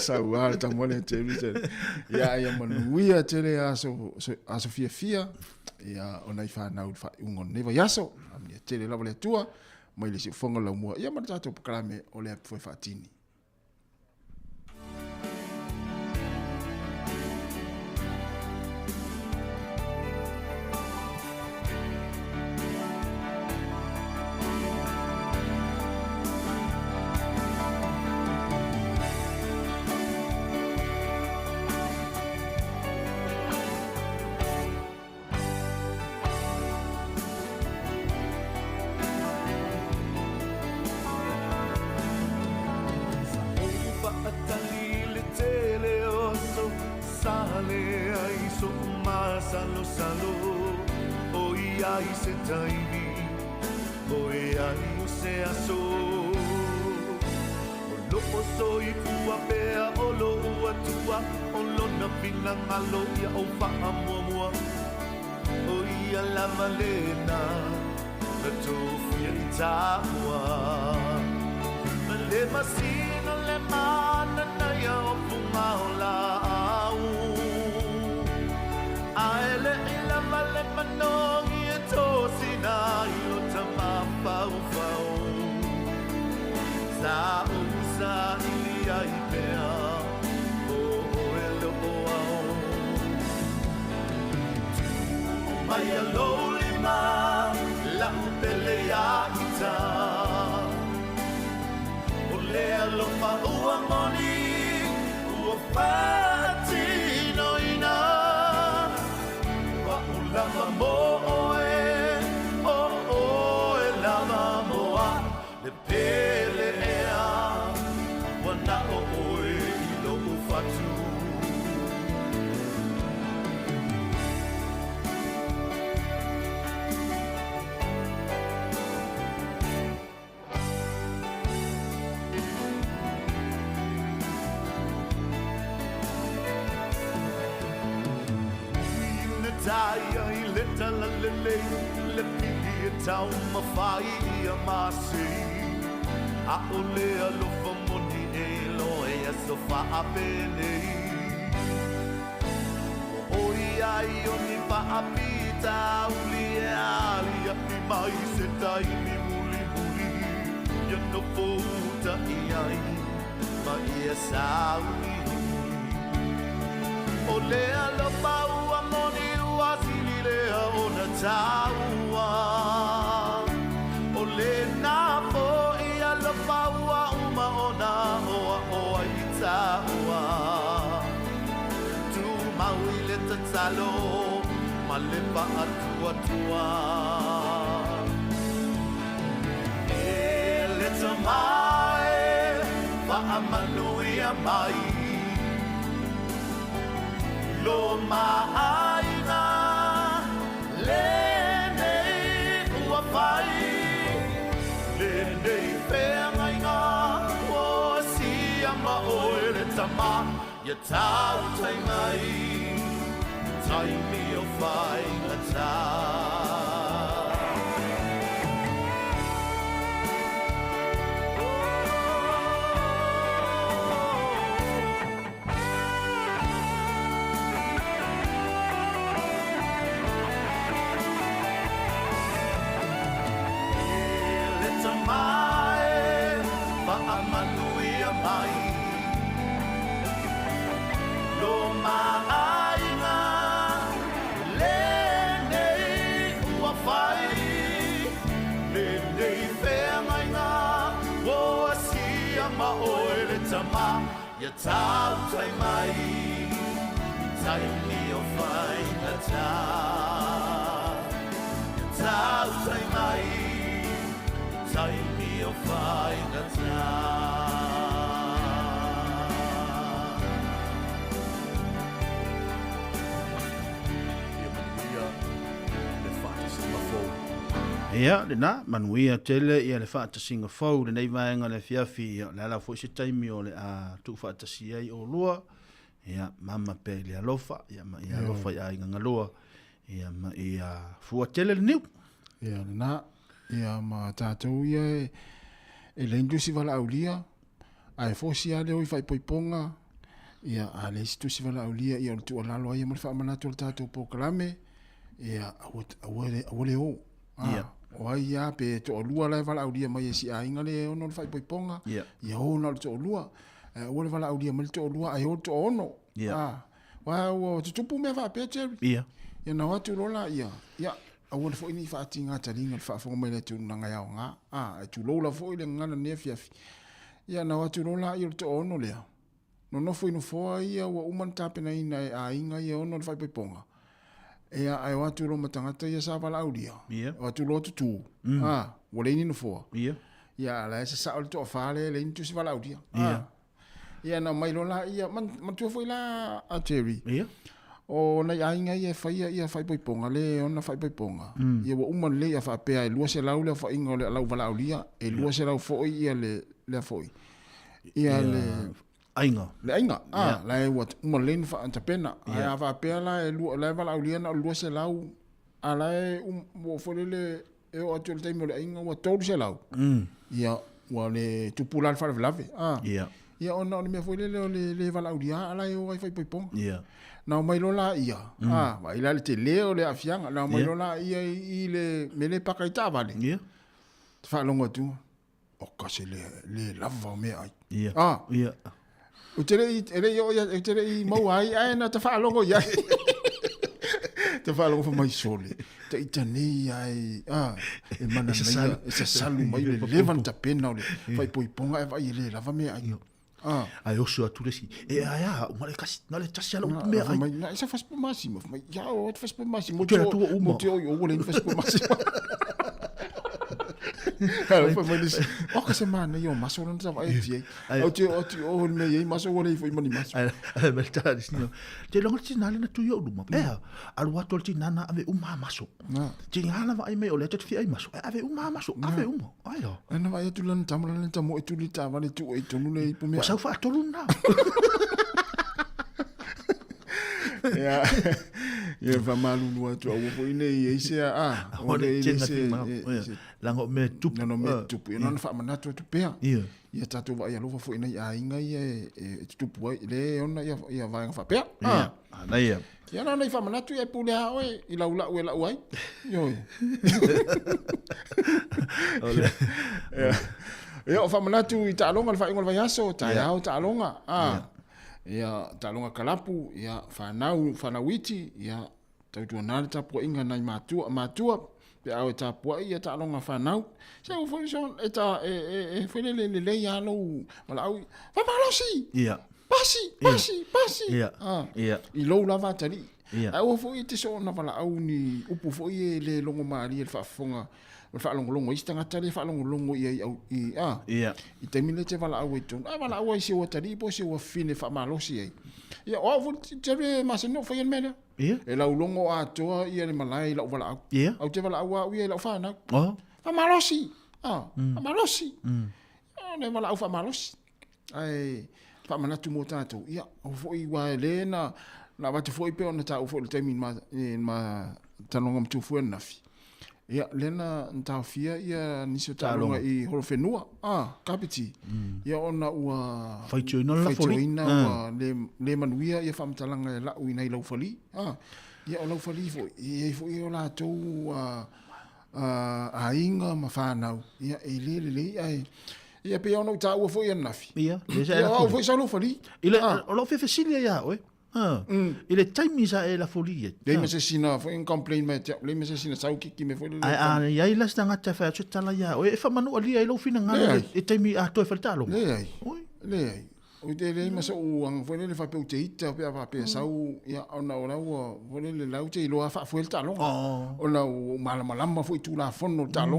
Sa wa ta mole tele. Ya manuia tele aso fia. Ya ona fa na fa ungon neva yaso. Amia tele la vole tua. Mai le si fonga la mua. Ya mata to klame o le foi fatini. Tau mawhai ia masi A ole alofa moni e loe a sofa a penei O oi ai o ni pa a pita uli e ali a pi mai se tai mi muli muli Ia no fouta i ai ma ia sauli O le alofa ua moni ua sili lea o na taua Le na po I ala paua uma ona oa I taua Tu maui le tatalo ma le pa atua tua E le tamai Wa'amanui a mai Lo ma'aina Le nei ua whai Le nei whengai ngā O si a maoe le tama Ia tau tai mai Tai mi o whai ngata Ia tau tai mai, tai mi o whai ngata. Ia tau tai mai, tai mi o whai ngata. Ia manuia, le whātasinga fōu. Ia, le nā, manuia tele, ia le whātasinga fōu, le nei vaenga le fiafi, le ala fōi se taimi o le a tu whātasi ai o lua, ia, mama pe le alofa, ia ma ia alofa ia inga ngaloa, ia ma ia fua tele le niu. Ia, le nā, ia ma tātou ia e le indusi wala aulia, a e fōsi ale oi whai poiponga, ia a le istusi wala aulia, ia o le tu alalo ai, ma le whaamanatu le tātou pōkalame, ia awale o. Ia. O ai ia pe to lua lai wala aulia mai si a inga le ono le whai poiponga, ia o na le to lua, o le wala aulia mai le to lua, ai o to ono. Wa o te tupu mea wha pēte, ia na watu rola, ia, au le fo ini whaati ngā taringa, le whaafonga mai le tu nanga iau ngā, ai tu lola fo i le ngana nea fiafi. Ia na watu rola, ia le to ono lea. No nofo ino foa ia, wa uman tāpena ina a inga ia ono le whai poiponga. Ia ai watu ro matangata ia sa wala aulia. Watu ro tutu. Wale ini no foa. Ia la esa sa o to fale le intu si wala aulia. Ia na mai lola ia man tu foi la a Terry. O na ia inga ia fai poiponga le ona fai poiponga. Ia wa uman le ia fa pe ai lua se lau le fa inga le lau wala aulia e lua se lau foi ia le foi. Ia le ainga. Le ainga. La e wat uma len fa antapena. Ia va pe la e la wala aulia na lua se lau. Ala e mo folele e o atu le taimo le ainga wa tolu se lau. Ia wa le tupulan fa lave. Ia ona le me folele o le wala aulia ala e o ai fai poipong. Na mai lola ia. Va ila le te leo le afianga. Na mai lola ia i le mele pakaita vale. Ia. Fa longo tu. O kasi le lava me ai. Ia. O tere i mau ai, na te whaalongo iai. Te whaalongo fa mai sole. Te ita nei ai, e mana mai, e sa salu mai le levan ta pena o le whai poiponga e vai le lava me ai. Ai osu atu resi. E aia, umare kasi, na le tasi ala upu me ai. Na isa faspo masimo, ia o te faspo masimo. Mo te atua uma. Mo te oi o le faspo masimo. Cara, foi mais isso. O que semana eu maso não estava aí. O me aí maso o foi mani maso. É verdade, senhor. Te longo te nana na tu yo luma. Alu atu te nana ave maso. Te ngana vai me o le te fi ai maso. Ave maso, ave uma. Ai ó. Ana vai tu lan tamo tu li tava ni tu e tu no le po me. O sa fa tu na. Ia va malu no atu o foi nei e se o le se lango me tupu. No me tupu. Ia non fa manatu tu pea. Ia tatu va ia lova foi nei a inga ia e tupu ai le ona ia va fa pea. Na ia. Ia na nei fa manatu ia pule ha oi i la ula ua ai. Yo. Ole. Ia o fa manatu i ta longa fa inga va yaso ta ia ta longa. Ia talonga kalapu, ia whanauiti, ia tautua nare tapua inga nai mātua, pe au e tapua ia talonga whanau. Se au whanison, e ta whenele le lei alo, wala au, whamalosi! Ia. Pasi! Ia. I lou lava tari. Au fo i te so na wala au ni upu fo i le longo maari e whaafonga, o fa longo i stanga tali fa longo i i te mile te vala au ton vala au se o tali po se o fine fa malosi ai ia o vo te ma se no fa yen mele e la longo a to ia le malai la vala au au te vala au ia la fa na fa malosi fa malosi ne vala au fa malosi ai fa manatu mo tato ia o fo i wa le na wate fo i pe ona ta o fo le te min ma tanonga mtu fu na fi ia lena nta fia ia niso talonga i holofenua kapiti ia ona ua faitio ina la foli ina le manuia ia famtalanga la u ina i lau fali ia o lau fali fo i o la to a inga ma fanau ia e le ai ia pe ona ta ua fo ia nafi ia o fo sa lau fali ile o lo fe fesilia ia oe ile taimi sa e la folia le me se sina fo in complain me le me se sina sau ki me fo le ai ai la stanga ta fa tala ya o e fa manu ali ai lo fina ngana e taimi a to fa talo le o te le me so ang fo le fa pe te ita pe fa pe sau ya ona ona o fo le la u te lo fa fo el talo ona o mala fo tu la fono talo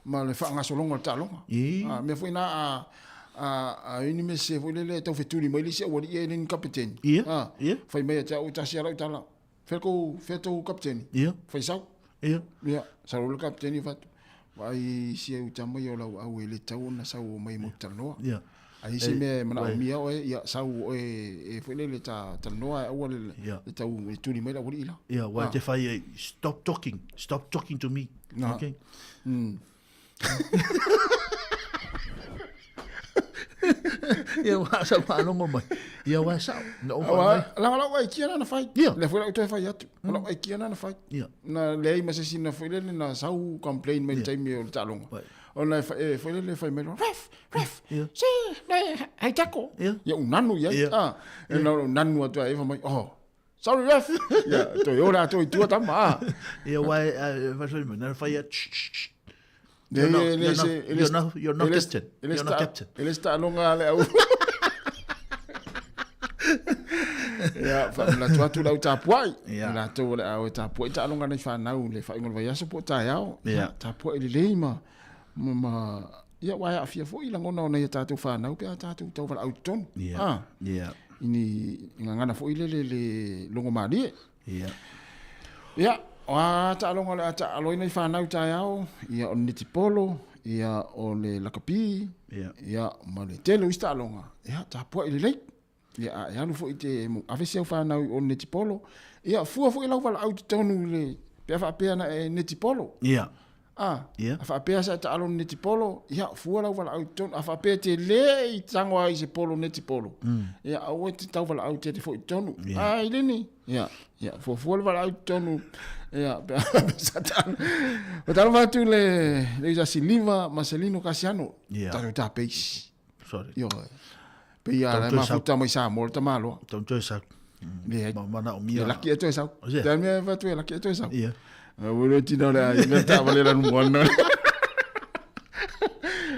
ma le fa nga so longo talo me fo ina ini me se foi le tau feturi mai le se o ia ni kapten fai mai ta o ta sia ra tala feto kapten fai sau sa o kapten i fat vai se o tama yo la au le tau na sau mai mo tano ai se me mana mia o ia sau e foi le ta tano o le tau e turi mai la o ila wa te fai stop talking to me okay ia wa sa pa longo mai ia wa sa no la wa ki na fai le foi la to fai atu la wa ki na fai na le ma se sina foi le na sau complain me time o talonga ona foi le fai me ref si le ai tako ia un nanu ia no nanu atu ai mai sorry ref ia to yo la to tu ta ma ia wa va so me na fai You're not captain. You're not captain. Ele está longa le au. Ya, fa la tu la uta puai. La tu la au ta puai ta longa nei fa nau le fa ngol vai aso po ta yao. Ta puai le leima. Ma ya wa ya fia fo ila ngona nei ta tu fa nau pe ta tu to va au ton. Ini ngana fo ile le longo mali. Ya. Ta longa le ta aloi nei fa nau ta yao. Ia on niti polo. Ia o le lakapi. Ia ma le tele usta longa. Ia ta puai le lei. Ia ia no fo ite mo afese fa na o neti polo ia fu fo ila vala au tonu le pe fa pe na neti polo fa pe sa ta alo neti polo ia fu la vala au tonu fa pe te le tango ai se polo neti polo ia o te tau vala au te fo tonu ile ni ia fo vala au tonu ia pe sa ta o ta va tu le ja Silva Marcelino Casiano ta pe sorry yo ia ma futa mai Sāmoa ta malo ton to sa mana o mia la ki to sa ta me va tu la ki to sa ia o tino la ina ta valera no mono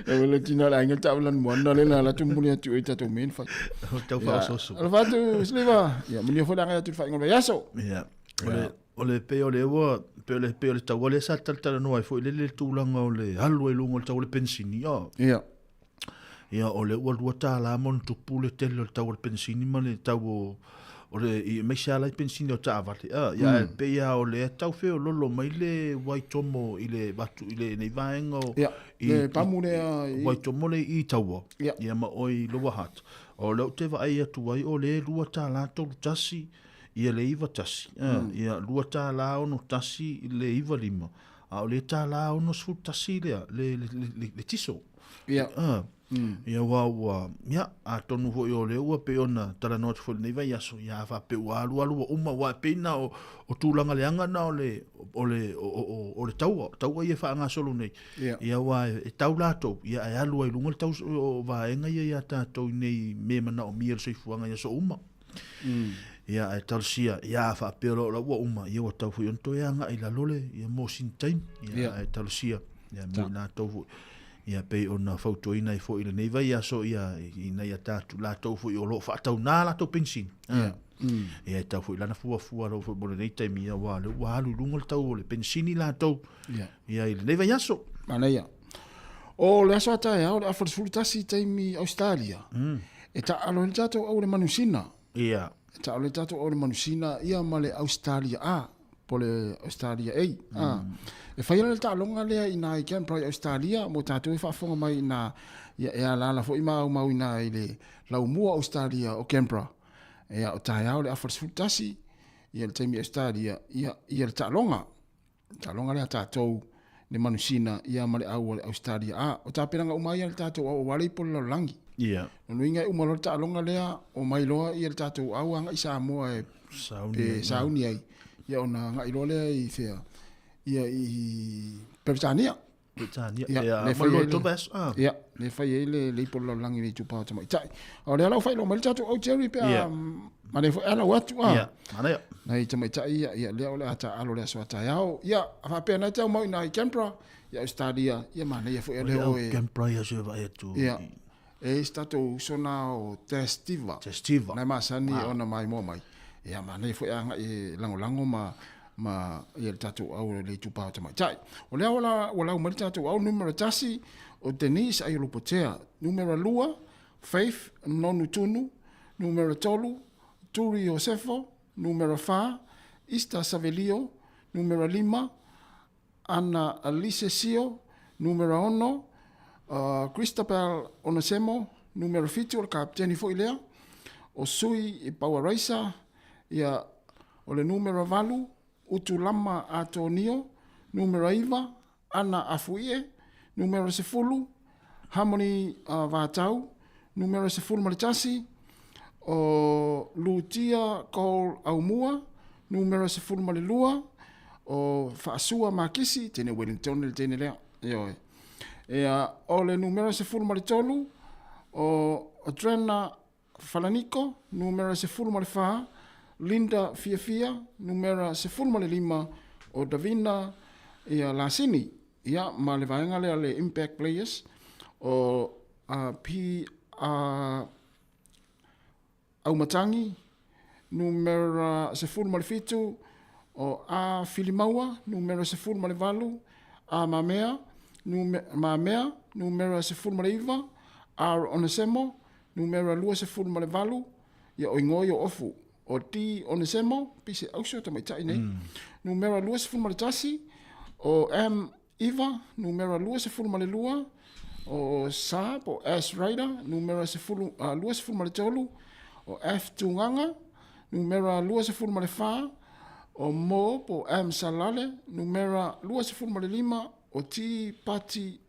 o tino la ina ta valera no mono la tu muli tu ita to men fa ta fa so la va tu sliva ia muli fo la tu fa ngol ya so ia ole pe ole wo pe ole ta wale sa ta no ai fo le tu langa ole halu e lungo ta ole pensini ia ia o le ua ta la mon tu pule tele o tau pensini ma le tau o le i me sha la pensini o ta avale ia pe ia o le tau fe o lolo mai le wai tomo i le batu i le nei vaenga le pamure wai tomo le i tau ia ma oi lo hat o le te va ai atu ai o le lua ta la to tasi ia le iva tasi ia lua ta la ono tasi le iva lima o le ta la ono su tasi le tiso ia wa ia a tonu ho yo le ua pe ona tala not fo nei vai aso ia fa pe wa alu uma wa pe na o tulanga le anga na o le tau ia fa nga solo nei ia wa e tau lato ia ai alu ai lunga tau va enga ia ta to nei me mana o mier sei fuanga ia so uma ia e tal sia ia fa pe lo wa uma ia o tau fu yon to ia nga ila lole ia mo sin time ia e tal sia ia mo na to ia pe ona fautoina i fo i le nei vai aso ia ina ia tatu latou fo i o lo faataunā latou pension ia tau fo i lana fuafua lo fo mo le nei taimi ia ua le ua aluluga le tau o le pensini latou ia i le nei vai aso mana ia o le aso ataeao le afalasfulutasi taimi Australia e taalo le tatou au le manusina ia taalo le tatou au le manusina ia ma le Australia a po le Australia ei e whaia le taaloga lea ina i Canberra i Australia mo tatou e whaafonga mai ina ia e alala fo i mau ina i le laumua Australia o Canberra ia o taeao le afalasfulutasi ia le taimi Australia ia le taaloga lea tatou le manusina ia ma le au le Australia a o tapenanga umai ia le tatou au wale po le laulangi ia no inga uma lo taaloga lea o mai loa ia le tatou au anga i Sāmoa e sauni ai ia ona ngai lo lea i fea ia i Peritania ia malo tobas ia le fai le po le laulangi le tupa tamai tai o le alau fai lo mai le tatou au Jerry pe ma le fo ala watu ia mana ia nei tamai tai ia le ole ata alo le so ata iao ia fa pe na tau mai na i Canberra ia Australia ia mana ia fo le o Canberra ia se vai tu ia e stato sona o testiva na masani ona mai mo mai ia mana ia fo anga e lango ma ia tatou au le tupa tamai tai o le wala mai tatou au numero tasi o Denise ai lopotea numero lua Faith nonu tunu numero tolu Turi Josefo numero 4 Ista Savelio numero 5 Ana Alice Sio numero 1 Christabel Onosemo numero 7 o kapteni fo ilea o Sui i Power Racer ia o le numero 8 Utulama Antonio numero 5 Ana Afuie numero 10 Harmony Vatau numero 10 Malitasi o Lutia Cole Aumua numero 10 o Faasua Makisi tene Wellington le tene lea yo o le numero 10 o Adrena Falanico numero 10 Linda Fiafia numero 10 o Davina ia Lasini ia ma le vaenga le Impact Players o Aumatangi numero 10 o A Filimaua numero 10 A Mamea numero 10 R Onesemo numero 10 ia o ingoi o ofu o T Onesemo pise auso tamai tai nei numero 10 o M Eva numero 10 o Saab o S Rider numero 10 o F Tunganga numero 10 o Mo po M Salale numero 10 o T Pati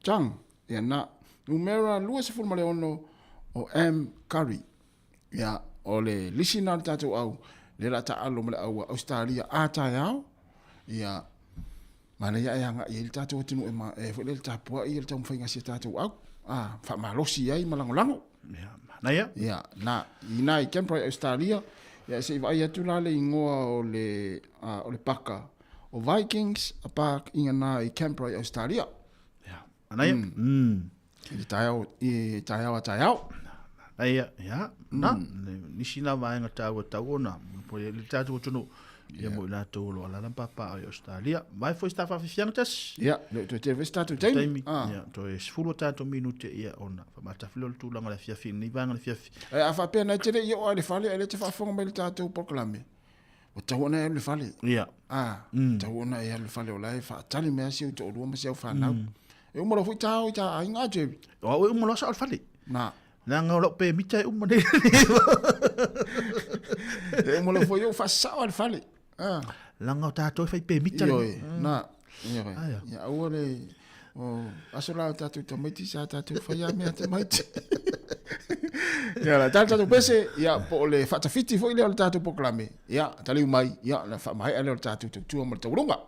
Chang ia na numero 10 o M Curry ia o le lisina tatou au le la taalo mele au Australia ataiao ia mana ia anga i le tatou tinu e fo le tapua i le tamu fainga si tatou au fa malosi ai malangolango na ia na ina i Canberra Australia ia se vai atu la le ingoa o le paka o Vikings a park inga na i Canberra Australia ia ana ia i taiao ia na nisi na vaenga tau na po le tatou tunu ia mo la to lo ala papa i Australia mai foi sta fa fianga tas ia le to te vesta to time ia to es fulo tato minute ia ona fa mata filo tu langa la fiafi ni vanga la fiafi a fa pena tere ia o le fale ele te fa fonga me tato proclame o tawana le fale ia tawana ia le fale o lai fa tali me asi to ro ma se fa na e mo lo foi tao ta inga je o mo lo sa fale na nga lo pe mita umma de e mo lo foi o fa sa al fale langa tato fai pe mita na ia o le o asola tato tomati sa tato fai a me tomati ia la tato pese ia po le fatafiti foi le tato proclame ia tali mai ia la fa mai le tato tu mo te urunga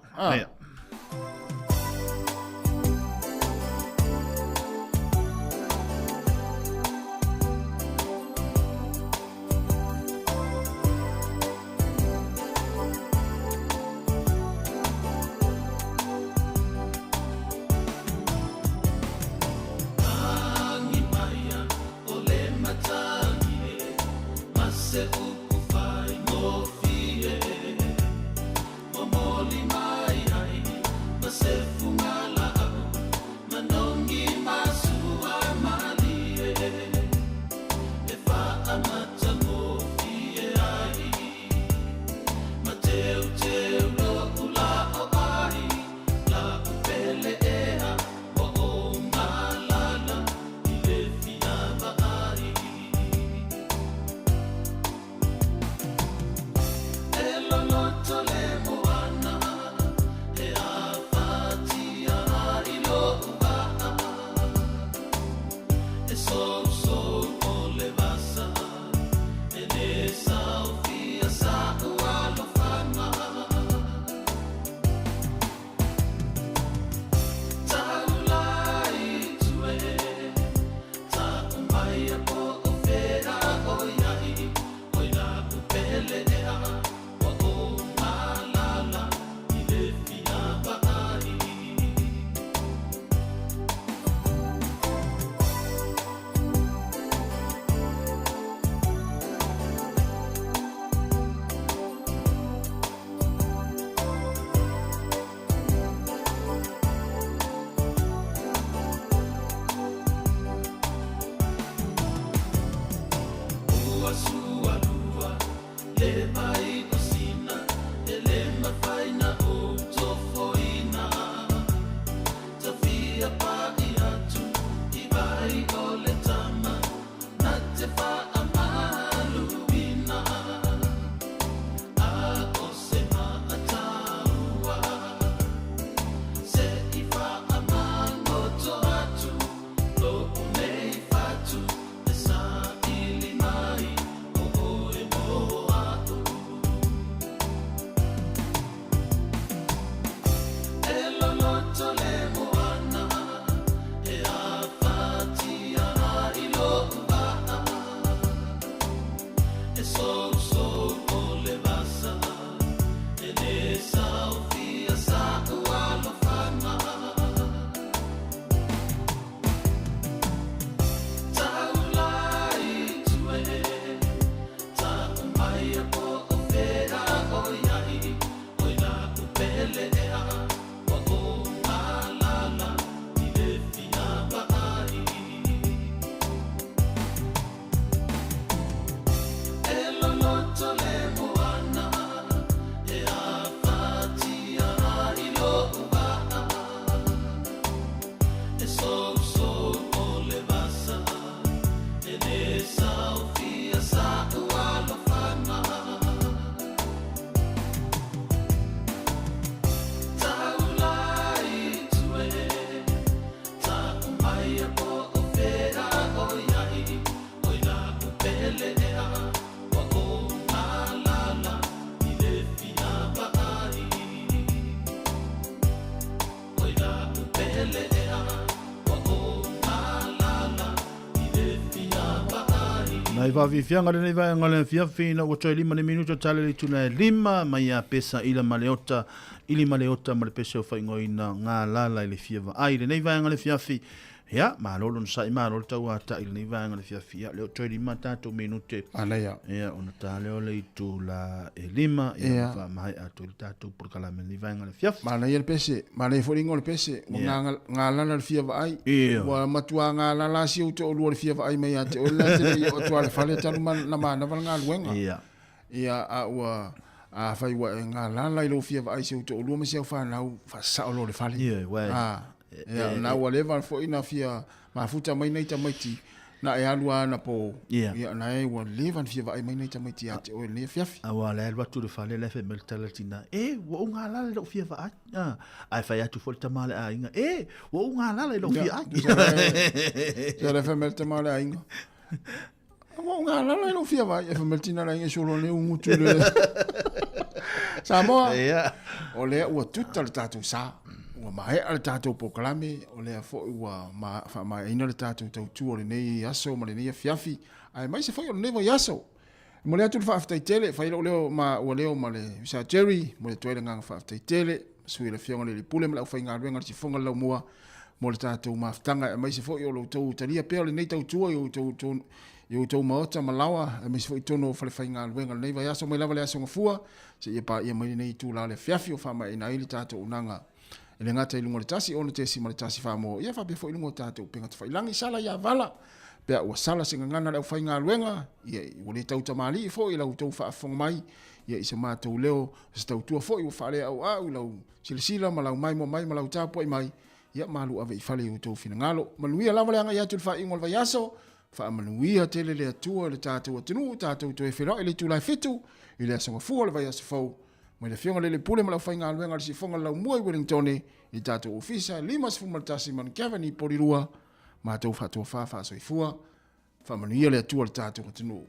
Nai whawhiwhianga le nei vai ngale whiawhina o toi 5 minuto tale le tuna 5 mai a pesa ila maleota ili maleota ma le pesa o whaingoina ngā lala i le whiawa ai le nei vai ngale whiawhi ya ma lolo sa i ma lolo tau ata i le nei vai ngale whiawhi ya le toi 5 tato minute Alea. ya ona tale o le itu la e 5 ya wha mai a toi tato por kala me nei vai ngale whiawhi Ma le pese, ma le foringo le pese, ngā lala le whiawa ai. Wa matua ngā lala si o te o lua le whiawa ai mai a te ola te le o tua le whale talu na mana wala ngā luenga. Ia a ua a whai wa e ngā lala i lo whiawa ai si o te o lua me se au whanau whasao lo le whale. Ia, nā ua lewa fo ina whia ma futa mai nei ta maiti na e alua na po. Ia, na e ua lewa whiawa ai mai nei ta maiti a te o le whiafi. Awa le alwa tu le whale le fe meltala tina. Wa o ngā lala i lo whiawa ai. Ai whai atu fo le tamale a inga. Wa o ngā lala i lo whiawa ai. Ia le fe meltala a inga. Wa o ngā lala i lo whiawa ai. E fe meltina la inga solo le ungutu le. Sāmoa. O lea ua tuta le tātou sā. Ua mahe ale tātou pokalame, o lea fo ua ma ina le tātou tautua le nei aso, ma le nei fiafi. Ai mai se fai o le nei vai aso. Mo lea tu le whaaftai tele, whai leo ma ua leo ma le Sir Jerry, mo le toile nganga whaaftai tele, sui le whionga le pule, ma lau whai ngā ruenga le si whonga lau mua, mo le tātou maaftanga, ai mai se fai o lau tau taria peo le nei tautua, i tau maota malawa, ai mai se fai tono whale whai ngā ruenga le nei vai aso, mai lava le aso ngafua, se ia pa ia mai nei tu la le fiafi o whama ina ili tātou unanga. Ele ngata i lungo le tasi, ona te si ma le tasi whamo. Ia whape fo i lungo tātou, penga te whailangi sala ia vala. Pea ua sala se ngangana lau whai ngā luenga. Ia ua le tau tamali i fo i lau tau whaafonga mai. Ia isa mātou leo, se tau tua fo i ua whale au au lau silasila, ma lau mai mo mai, ma lau tāpoi mai. Ia malu ave i whale i tau whina ngalo. Manuia lava le anga i atu le wha ingo le vai aso. Wha manuia tele le atua le tātou atunu, tātou to e whera i le tūlai fitu, i le asonga fua le vai aso fau. Mai le whionga le pule ma lau whai ngā luenga le si whonga lau mua i Wellingtone, i tātou ofisa, 5 fumaltasi man Kevani porirua, mātou whatua whawha soifua, whamanuia le atua le tātou atunu.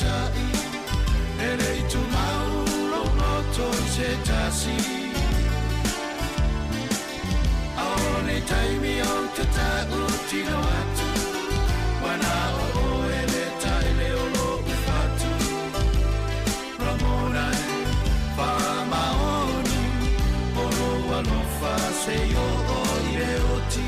tai Ele i tu mau lo loto i se tasi Aone taimi o te tau tino atu Wana o ele tai le o lo ufatu Ramona pa maoni Oro alofa se yo o ile oti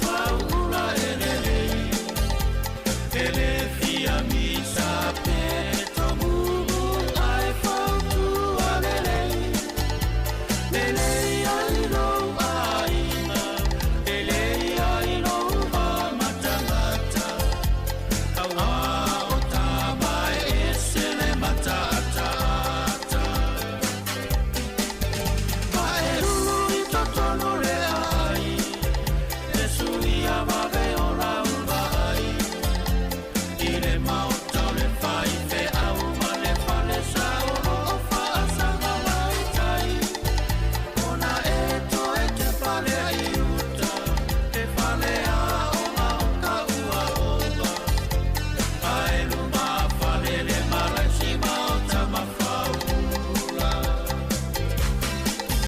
Fau